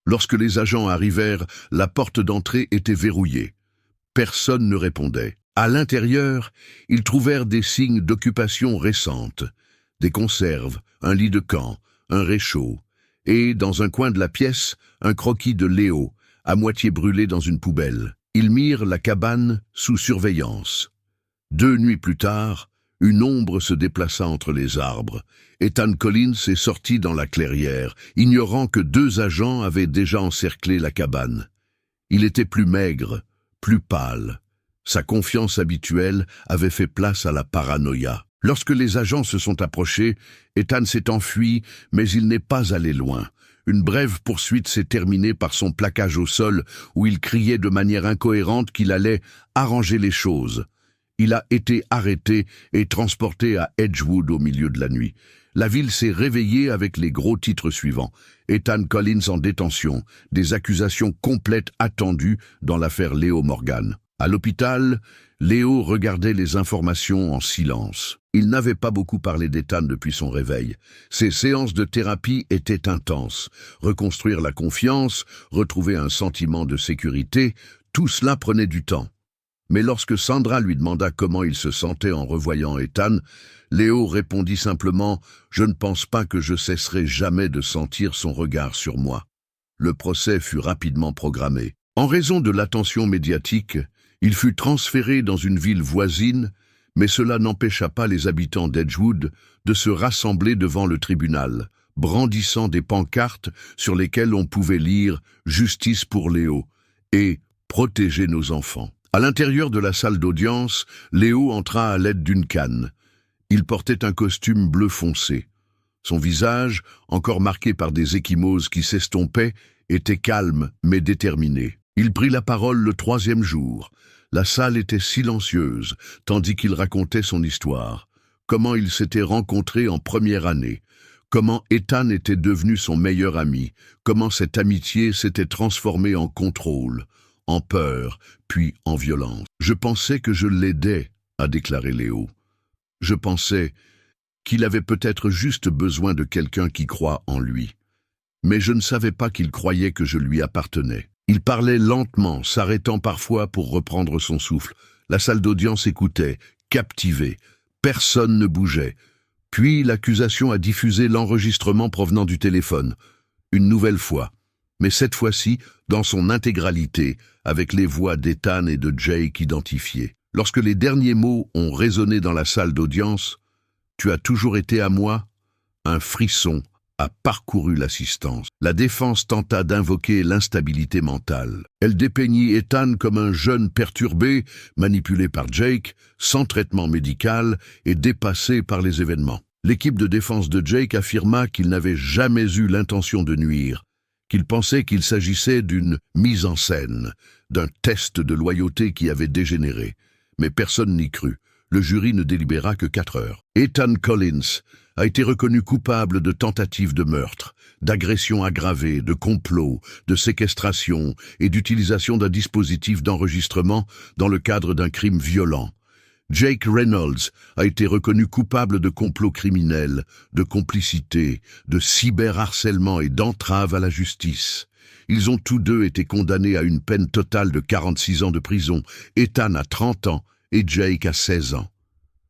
Lorsque les agents arrivèrent, la porte d'entrée était verrouillée. Personne ne répondait. À l'intérieur, ils trouvèrent des signes d'occupation récente, des conserves, un lit de camp, un réchaud, et, dans un coin de la pièce, un croquis de Léo, à moitié brûlé dans une poubelle. Ils mirent la cabane sous surveillance. 2 nuits plus tard, une ombre se déplaça entre les arbres. Ethan Collins est sorti dans la clairière, ignorant que 2 agents avaient déjà encerclé la cabane. Il était plus maigre, plus pâle. Sa confiance habituelle avait fait place à la paranoïa. Lorsque les agents se sont approchés, Ethan s'est enfui, mais il n'est pas allé loin. Une brève poursuite s'est terminée par son plaquage au sol, où il criait de manière incohérente qu'il allait arranger les choses. Il a été arrêté et transporté à Edgewood au milieu de la nuit. La ville s'est réveillée avec les gros titres suivants. Ethan Collins en détention, des accusations complètes attendues dans l'affaire Léo Morgan. À l'hôpital, Léo regardait les informations en silence. Il n'avait pas beaucoup parlé d'Ethan depuis son réveil. Ses séances de thérapie étaient intenses. Reconstruire la confiance, retrouver un sentiment de sécurité, tout cela prenait du temps. Mais lorsque Sandra lui demanda comment il se sentait en revoyant Ethan, Léo répondit simplement « Je ne pense pas que je cesserai jamais de sentir son regard sur moi ». Le procès fut rapidement programmé. En raison de l'attention médiatique, il fut transféré dans une ville voisine, mais cela n'empêcha pas les habitants d'Edgewood de se rassembler devant le tribunal, brandissant des pancartes sur lesquelles on pouvait lire « Justice pour Léo » et « Protéger nos enfants ». À l'intérieur de la salle d'audience, Léo entra à l'aide d'une canne. Il portait un costume bleu foncé. Son visage, encore marqué par des ecchymoses qui s'estompaient, était calme mais déterminé. Il prit la parole le 3e jour. La salle était silencieuse, tandis qu'il racontait son histoire. Comment ils s'étaient rencontrés en première année. Comment Ethan était devenu son meilleur ami. Comment cette amitié s'était transformée en contrôle, en peur, puis en violence. « Je pensais que je l'aidais », a déclaré Léo. Je pensais qu'il avait peut-être juste besoin de quelqu'un qui croit en lui. Mais je ne savais pas qu'il croyait que je lui appartenais. Il parlait lentement, s'arrêtant parfois pour reprendre son souffle. La salle d'audience écoutait, captivée. Personne ne bougeait. Puis l'accusation a diffusé l'enregistrement provenant du téléphone. Une nouvelle fois. Mais cette fois-ci, dans son intégralité, avec les voix d'Ethan et de Jake identifiées. Lorsque les derniers mots ont résonné dans la salle d'audience, « Tu as toujours été à moi », un frisson a parcouru l'assistance. La défense tenta d'invoquer l'instabilité mentale. Elle dépeignit Ethan comme un jeune perturbé, manipulé par Jake, sans traitement médical et dépassé par les événements. L'équipe de défense de Jake affirma qu'il n'avait jamais eu l'intention de nuire, qu'il pensait qu'il s'agissait d'une mise en scène, d'un test de loyauté qui avait dégénéré. Mais personne n'y crut. Le jury ne délibéra que 4 heures. Ethan Collins a été reconnu coupable de tentative de meurtre, d'agression aggravée, de complot, de séquestration et d'utilisation d'un dispositif d'enregistrement dans le cadre d'un crime violent. Jake Reynolds a été reconnu coupable de complot criminel, de complicité, de cyberharcèlement et d'entrave à la justice. Ils ont tous deux été condamnés à une peine totale de 46 ans de prison, Ethan à 30 ans et Jake à 16 ans.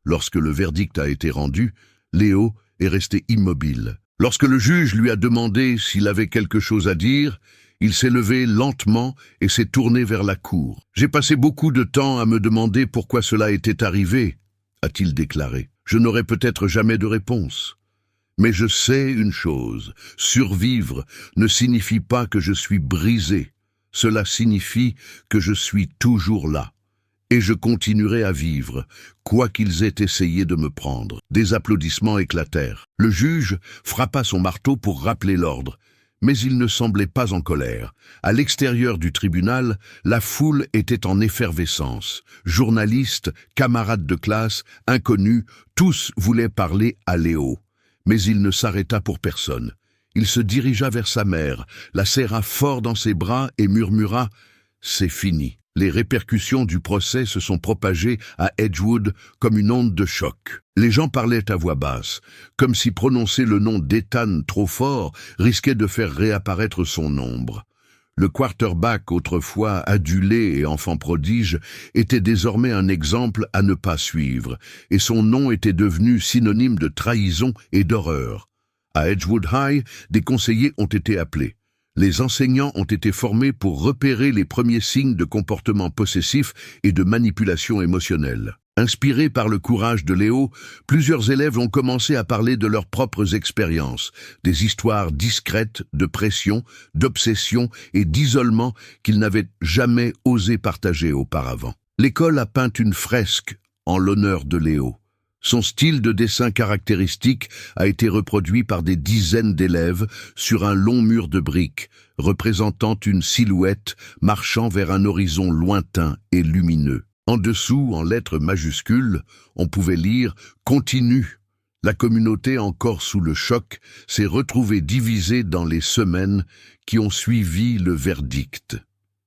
Lorsque le verdict a été rendu, Léo est resté immobile. Lorsque le juge lui a demandé s'il avait quelque chose à dire, il s'est levé lentement et s'est tourné vers la cour. « J'ai passé beaucoup de temps à me demander pourquoi cela était arrivé », a-t-il déclaré. « Je n'aurai peut-être jamais de réponse. Mais je sais une chose, survivre ne signifie pas que je suis brisé. Cela signifie que je suis toujours là. Et je continuerai à vivre, quoi qu'ils aient essayé de me prendre. » Des applaudissements éclatèrent. Le juge frappa son marteau pour rappeler l'ordre, mais il ne semblait pas en colère. À l'extérieur du tribunal, la foule était en effervescence. Journalistes, camarades de classe, inconnus, tous voulaient parler à Léo. Mais il ne s'arrêta pour personne. Il se dirigea vers sa mère, la serra fort dans ses bras et murmura « C'est fini ». Les répercussions du procès se sont propagées à Edgewood comme une onde de choc. Les gens parlaient à voix basse, comme si prononcer le nom d'Ethan trop fort risquait de faire réapparaître son ombre. Le quarterback, autrefois adulé et enfant prodige, était désormais un exemple à ne pas suivre, et son nom était devenu synonyme de trahison et d'horreur. À Edgewood High, des conseillers ont été appelés. Les enseignants ont été formés pour repérer les premiers signes de comportement possessif et de manipulation émotionnelle. Inspirés par le courage de Léo, plusieurs élèves ont commencé à parler de leurs propres expériences, des histoires discrètes de pression, d'obsession et d'isolement qu'ils n'avaient jamais osé partager auparavant. L'école a peint une fresque en l'honneur de Léo. Son style de dessin caractéristique a été reproduit par des dizaines d'élèves sur un long mur de briques, représentant une silhouette marchant vers un horizon lointain et lumineux. En dessous, en lettres majuscules, on pouvait lire « Continue ». La communauté, encore sous le choc, s'est retrouvée divisée dans les semaines qui ont suivi le verdict.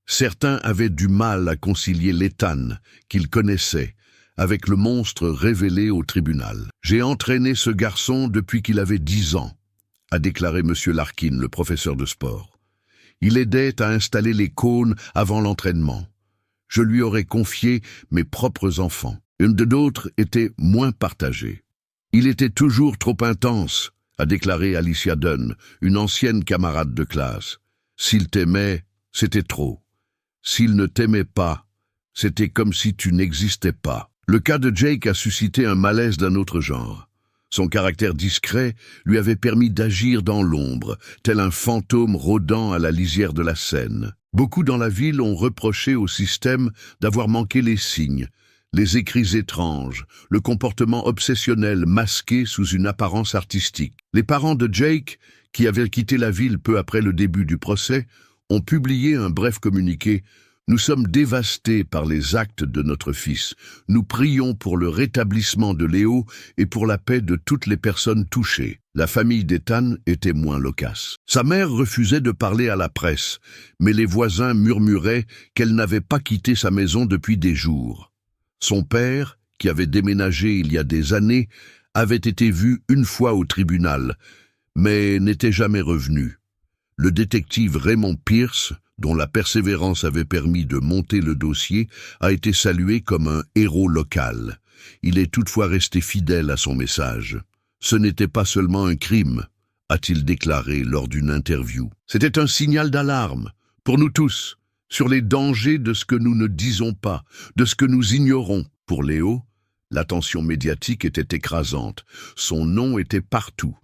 Certains avaient du mal à concilier l'Ethan qu'ils connaissaient avec le monstre révélé au tribunal. « J'ai entraîné ce garçon depuis qu'il avait 10 ans, a déclaré M. Larkin, le professeur de sport. Il aidait à installer les cônes avant l'entraînement. Je lui aurais confié mes propres enfants. Une de d'autres était moins partagée. Il était toujours trop intense, a déclaré Alicia Dunn, une ancienne camarade de classe. S'il t'aimait, c'était trop. S'il ne t'aimait pas, c'était comme si tu n'existais pas. » Le cas de Jake a suscité un malaise d'un autre genre. Son caractère discret lui avait permis d'agir dans l'ombre, tel un fantôme rôdant à la lisière de la Seine. Beaucoup dans la ville ont reproché au système d'avoir manqué les signes, les écrits étranges, le comportement obsessionnel masqué sous une apparence artistique. Les parents de Jake, qui avaient quitté la ville peu après le début du procès, ont publié un bref communiqué. « Nous sommes dévastés par les actes de notre fils. Nous prions pour le rétablissement de Léo et pour la paix de toutes les personnes touchées. » La famille d'Ethan était moins loquace. Sa mère refusait de parler à la presse, mais les voisins murmuraient qu'elle n'avait pas quitté sa maison depuis des jours. Son père, qui avait déménagé il y a des années, avait été vu une fois au tribunal, mais n'était jamais revenu. Le détective Raymond Pierce, dont la persévérance avait permis de monter le dossier, a été salué comme un héros local. Il est toutefois resté fidèle à son message. Ce n'était pas seulement un crime, a-t-il déclaré lors d'une interview. C'était un signal d'alarme, pour nous tous, sur les dangers de ce que nous ne disons pas, de ce que nous ignorons. Pour Léo, l'attention médiatique était écrasante. Son nom était partout,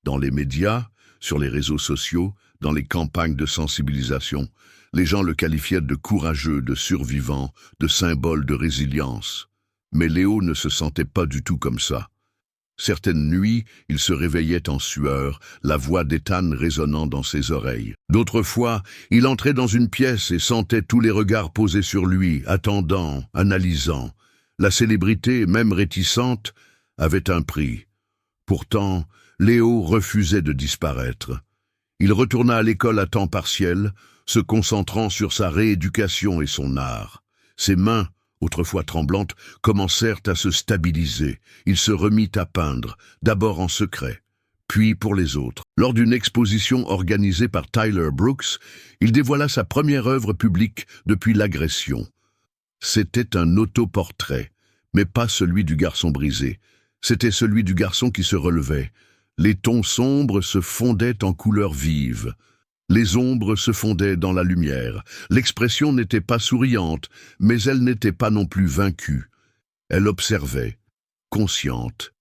dans les médias, sur les réseaux sociaux, dans les campagnes de sensibilisation. Les gens le qualifiaient de courageux, de survivant, de symbole de résilience. Mais Léo ne se sentait pas du tout comme ça. Certaines nuits, il se réveillait en sueur, la voix d'Ethan résonnant dans ses oreilles. D'autres fois, il entrait dans une pièce et sentait tous les regards posés sur lui, attendant, analysant. La célébrité, même réticente, avait un prix. Pourtant, Léo refusait de disparaître. Il retourna à l'école à temps partiel, se concentrant sur sa rééducation et son art. Ses mains, autrefois tremblantes, commencèrent à se stabiliser. Il se remit à peindre, d'abord en secret, puis pour les autres. Lors d'une exposition organisée par Tyler Brooks, il dévoila sa première œuvre publique depuis l'agression. C'était un autoportrait, mais pas celui du garçon brisé. C'était celui du garçon qui se relevait. Les tons sombres se fondaient en couleurs vives. Les ombres se fondaient dans la lumière. L'expression n'était pas souriante, mais elle n'était pas non plus vaincue. Elle observait, consciente,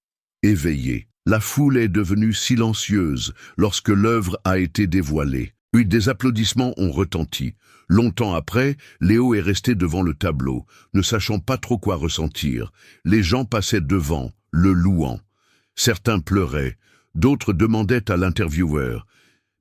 éveillée. La foule est devenue silencieuse lorsque l'œuvre a été dévoilée. Puis des applaudissements ont retenti. Longtemps après, Léo est resté devant le tableau, ne sachant pas trop quoi ressentir. Les gens passaient devant, le louant. Certains pleuraient, d'autres demandaient à l'intervieweur.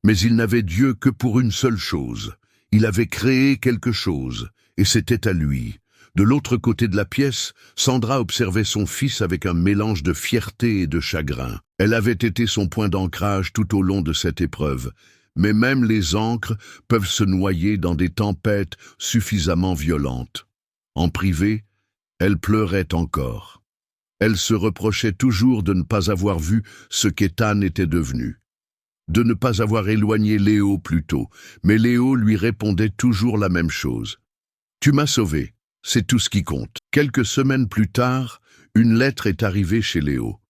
Mais il n'avait Dieu que pour une seule chose. Il avait créé quelque chose, et c'était à lui. De l'autre côté de la pièce, Sandra observait son fils avec un mélange de fierté et de chagrin. Elle avait été son point d'ancrage tout au long de cette épreuve. Mais même les ancres peuvent se noyer dans des tempêtes suffisamment violentes. En privé, elle pleurait encore. Elle se reprochait toujours de ne pas avoir vu ce qu'Ethan était devenu. De ne pas avoir éloigné Léo plus tôt, mais Léo lui répondait toujours la même chose. « Tu m'as sauvé, c'est tout ce qui compte. » Quelques semaines plus tard, une lettre est arrivée chez Léo.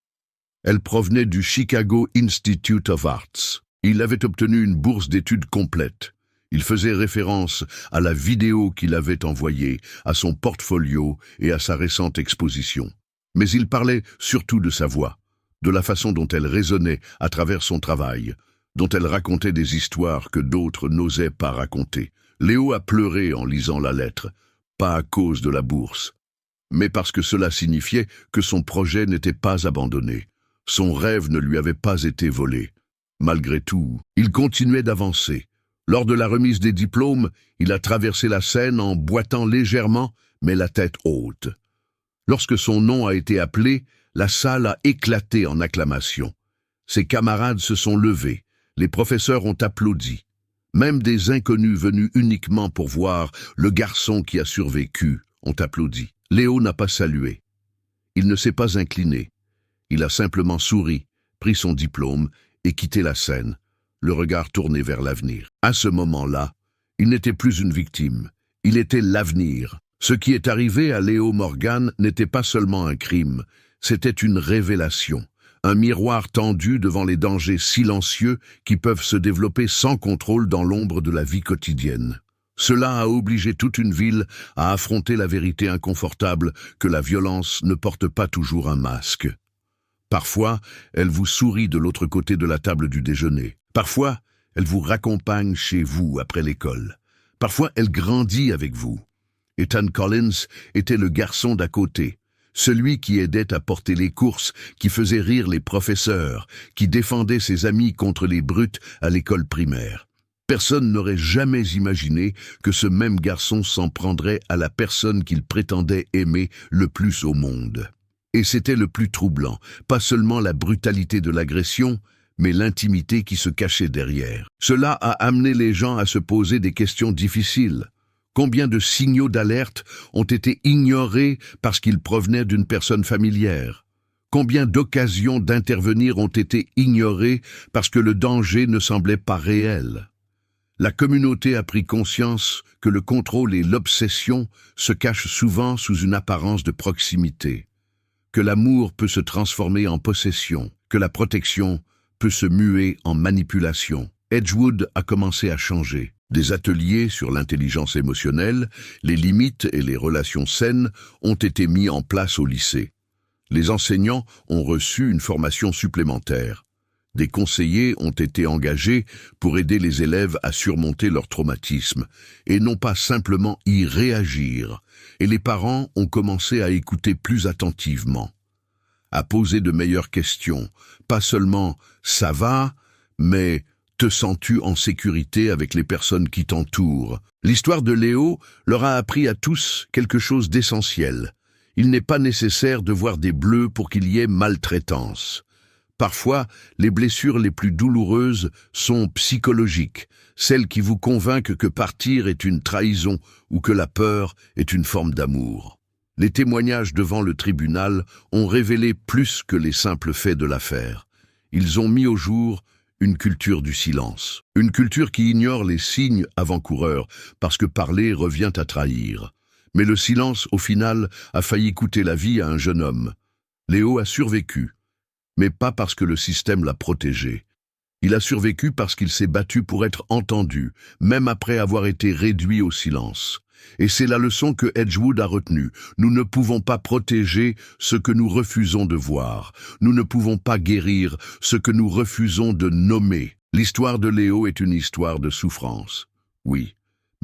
Elle provenait du Chicago Institute of Arts. Il avait obtenu une bourse d'études complète. Il faisait référence à la vidéo qu'il avait envoyée, à son portfolio et à sa récente exposition. Mais il parlait surtout de sa voix, de la façon dont elle résonnait à travers son travail, dont elle racontait des histoires que d'autres n'osaient pas raconter. Léo a pleuré en lisant la lettre, pas à cause de la bourse, mais parce que cela signifiait que son projet n'était pas abandonné. Son rêve ne lui avait pas été volé. Malgré tout, il continuait d'avancer. Lors de la remise des diplômes, il a traversé la scène en boitant légèrement, mais la tête haute. Lorsque son nom a été appelé, la salle a éclaté en acclamations. Ses camarades se sont levés, les professeurs ont applaudi. Même des inconnus venus uniquement pour voir le garçon qui a survécu ont applaudi. Léo n'a pas salué. Il ne s'est pas incliné. Il a simplement souri, pris son diplôme et quitté la scène, le regard tourné vers l'avenir. À ce moment-là, il n'était plus une victime, il était l'avenir. Ce qui est arrivé à Léo Morgan n'était pas seulement un crime, c'était une révélation, un miroir tendu devant les dangers silencieux qui peuvent se développer sans contrôle dans l'ombre de la vie quotidienne. Cela a obligé toute une ville à affronter la vérité inconfortable que la violence ne porte pas toujours un masque. Parfois, elle vous sourit de l'autre côté de la table du déjeuner. Parfois, elle vous raccompagne chez vous après l'école. Parfois, elle grandit avec vous. Ethan Collins était le garçon d'à côté, celui qui aidait à porter les courses, qui faisait rire les professeurs, qui défendait ses amis contre les brutes à l'école primaire. Personne n'aurait jamais imaginé que ce même garçon s'en prendrait à la personne qu'il prétendait aimer le plus au monde. Et c'était le plus troublant, pas seulement la brutalité de l'agression, mais l'intimité qui se cachait derrière. Cela a amené les gens à se poser des questions difficiles. Combien de signaux d'alerte ont été ignorés parce qu'ils provenaient d'une personne familière? Combien d'occasions d'intervenir ont été ignorées parce que le danger ne semblait pas réel? La communauté a pris conscience que le contrôle et l'obsession se cachent souvent sous une apparence de proximité, que l'amour peut se transformer en possession, que la protection peut se muer en manipulation. Edgewood a commencé à changer. Des ateliers sur l'intelligence émotionnelle, les limites et les relations saines ont été mis en place au lycée. Les enseignants ont reçu une formation supplémentaire. Des conseillers ont été engagés pour aider les élèves à surmonter leur traumatisme et non pas simplement y réagir. Et les parents ont commencé à écouter plus attentivement, à poser de meilleures questions. Pas seulement « ça va », mais « te sens-tu en sécurité avec les personnes qui t'entourent ?» L'histoire de Léo leur a appris à tous quelque chose d'essentiel. Il n'est pas nécessaire de voir des bleus pour qu'il y ait maltraitance. Parfois, les blessures les plus douloureuses sont psychologiques, celles qui vous convainquent que partir est une trahison ou que la peur est une forme d'amour. Les témoignages devant le tribunal ont révélé plus que les simples faits de l'affaire. Ils ont mis au jour une culture du silence, une culture qui ignore les signes avant-coureurs parce que parler revient à trahir. Mais le silence, au final, a failli coûter la vie à un jeune homme. Léo a survécu, mais pas parce que le système l'a protégé. Il a survécu parce qu'il s'est battu pour être entendu, même après avoir été réduit au silence. Et c'est la leçon que Edgewood a retenue. Nous ne pouvons pas protéger ce que nous refusons de voir. Nous ne pouvons pas guérir ce que nous refusons de nommer. L'histoire de Léo est une histoire de souffrance, oui.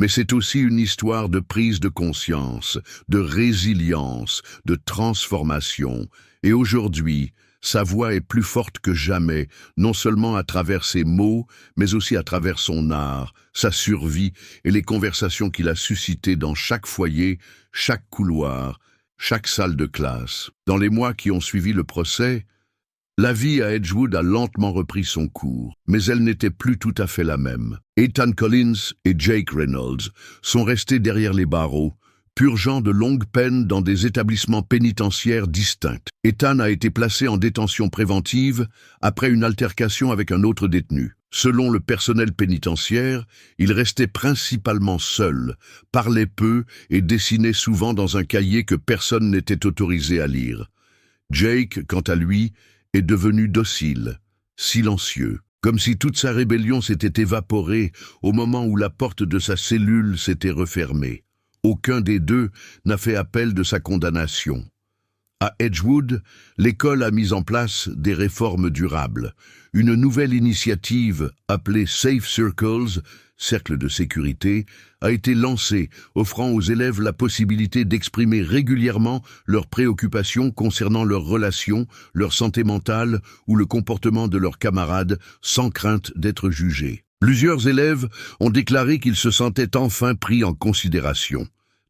Mais c'est aussi une histoire de prise de conscience, de résilience, de transformation. Et aujourd'hui, sa voix est plus forte que jamais, non seulement à travers ses mots, mais aussi à travers son art, sa survie et les conversations qu'il a suscitées dans chaque foyer, chaque couloir, chaque salle de classe. Dans les mois qui ont suivi le procès, la vie à Edgewood a lentement repris son cours, mais elle n'était plus tout à fait la même. Ethan Collins et Jake Reynolds sont restés derrière les barreaux, purgeant de longues peines dans des établissements pénitentiaires distincts. Ethan a été placé en détention préventive après une altercation avec un autre détenu. Selon le personnel pénitentiaire, il restait principalement seul, parlait peu et dessinait souvent dans un cahier que personne n'était autorisé à lire. Jake, quant à lui, est devenu docile, silencieux, comme si toute sa rébellion s'était évaporée au moment où la porte de sa cellule s'était refermée. Aucun des deux n'a fait appel de sa condamnation. À Edgewood, l'école a mis en place des réformes durables. Une nouvelle initiative appelée Safe Circles, cercle de sécurité, a été lancée, offrant aux élèves la possibilité d'exprimer régulièrement leurs préoccupations concernant leurs relations, leur santé mentale ou le comportement de leurs camarades sans crainte d'être jugés. Plusieurs élèves ont déclaré qu'ils se sentaient enfin pris en considération.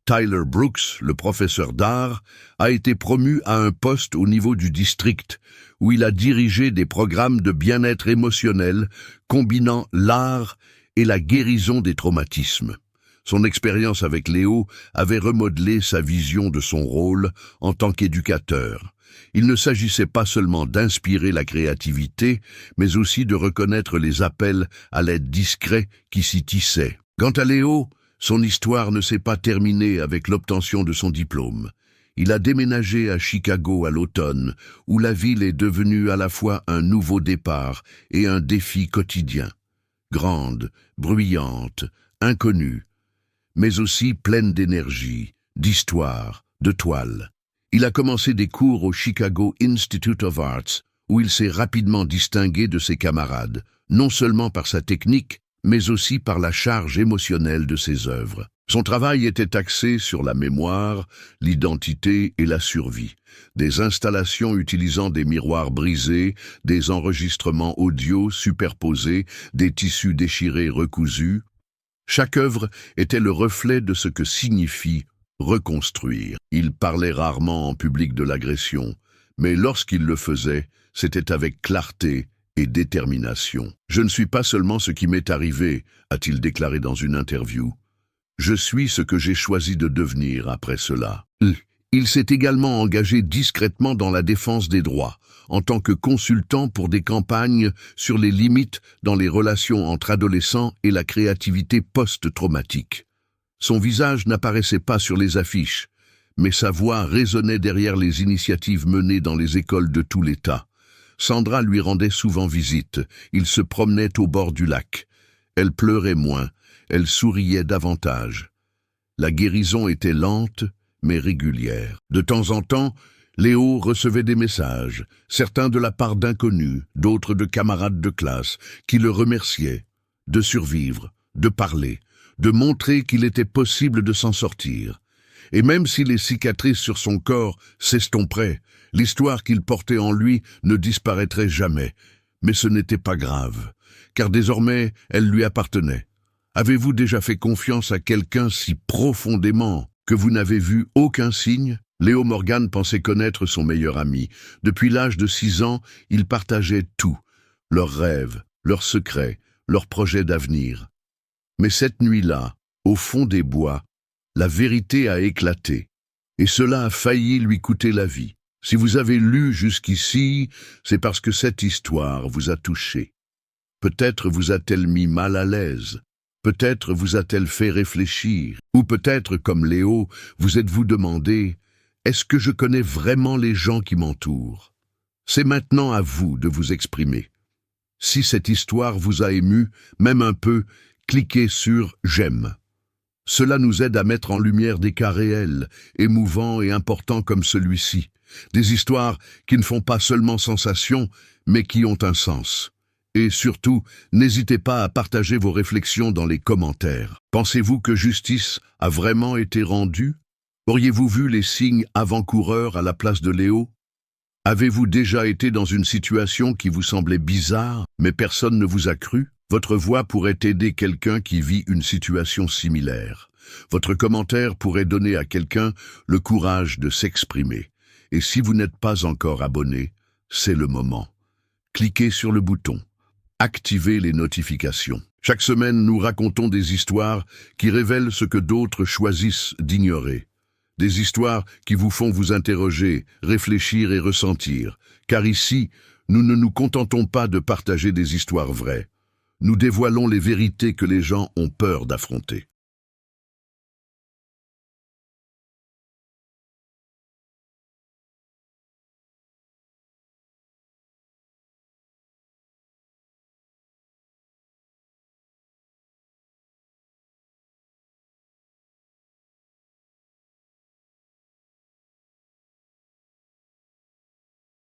Tyler Brooks, le professeur d'art, a été promu à un poste au niveau du district, où il a dirigé des programmes de bien-être émotionnel combinant l'art et la guérison des traumatismes. Son expérience avec Léo avait remodelé sa vision de son rôle en tant qu'éducateur. Il ne s'agissait pas seulement d'inspirer la créativité, mais aussi de reconnaître les appels à l'aide discret qui s'y tissaient. Quant à Léo, son histoire ne s'est pas terminée avec l'obtention de son diplôme. Il a déménagé à Chicago à l'automne, où la ville est devenue à la fois un nouveau départ et un défi quotidien. Grande, bruyante, inconnue, mais aussi pleine d'énergie, d'histoire, de toile. Il a commencé des cours au Chicago Institute of Arts, où il s'est rapidement distingué de ses camarades, non seulement par sa technique, mais aussi par la charge émotionnelle de ses œuvres. Son travail était axé sur la mémoire, l'identité et la survie. Des installations utilisant des miroirs brisés, des enregistrements audio superposés, des tissus déchirés recousus. Chaque œuvre était le reflet de ce que signifie reconstruire. Il parlait rarement en public de l'agression, mais lorsqu'il le faisait, c'était avec clarté et détermination. « Je ne suis pas seulement ce qui m'est arrivé », a-t-il déclaré dans une interview. Je suis ce que j'ai choisi de devenir après cela. Il s'est également engagé discrètement dans la défense des droits, en tant que consultant pour des campagnes sur les limites dans les relations entre adolescents et la créativité post-traumatique. Son visage n'apparaissait pas sur les affiches, mais sa voix résonnait derrière les initiatives menées dans les écoles de tout l'État. Sandra lui rendait souvent visite, il se promenait au bord du lac. Elle pleurait moins, elle souriait davantage. La guérison était lente, mais régulière. De temps en temps, Léo recevait des messages, certains de la part d'inconnus, d'autres de camarades de classe, qui le remerciaient de survivre, de parler, de montrer qu'il était possible de s'en sortir. Et même si les cicatrices sur son corps s'estomperaient, l'histoire qu'il portait en lui ne disparaîtrait jamais. Mais ce n'était pas grave, car désormais elle lui appartenait. Avez-vous déjà fait confiance à quelqu'un si profondément que vous n'avez vu aucun signe? Léo Morgan pensait connaître son meilleur ami. Depuis l'âge de 6 ans, ils partageaient tout, leurs rêves, leurs secrets, leurs projets d'avenir. Mais cette nuit-là, au fond des bois, la vérité a éclaté, et cela a failli lui coûter la vie. Si vous avez lu jusqu'ici, c'est parce que cette histoire vous a touché. Peut-être vous a-t-elle mis mal à l'aise, peut-être vous a-t-elle fait réfléchir, ou peut-être, comme Léo, vous êtes-vous demandé « Est-ce que je connais vraiment les gens qui m'entourent ?» C'est maintenant à vous de vous exprimer. Si cette histoire vous a ému, même un peu, cliquez sur « J'aime ». Cela nous aide à mettre en lumière des cas réels, émouvants et importants comme celui-ci. Des histoires qui ne font pas seulement sensation, mais qui ont un sens. Et surtout, n'hésitez pas à partager vos réflexions dans les commentaires. Pensez-vous que justice a vraiment été rendue? Auriez-vous vu les signes avant-coureurs à la place de Léo? Avez-vous déjà été dans une situation qui vous semblait bizarre, mais personne ne vous a cru? Votre voix pourrait aider quelqu'un qui vit une situation similaire. Votre commentaire pourrait donner à quelqu'un le courage de s'exprimer. Et si vous n'êtes pas encore abonné, c'est le moment. Cliquez sur le bouton. Activez les notifications. Chaque semaine, nous racontons des histoires qui révèlent ce que d'autres choisissent d'ignorer. Des histoires qui vous font vous interroger, réfléchir et ressentir. Car ici, nous ne nous contentons pas de partager des histoires vraies. Nous dévoilons les vérités que les gens ont peur d'affronter.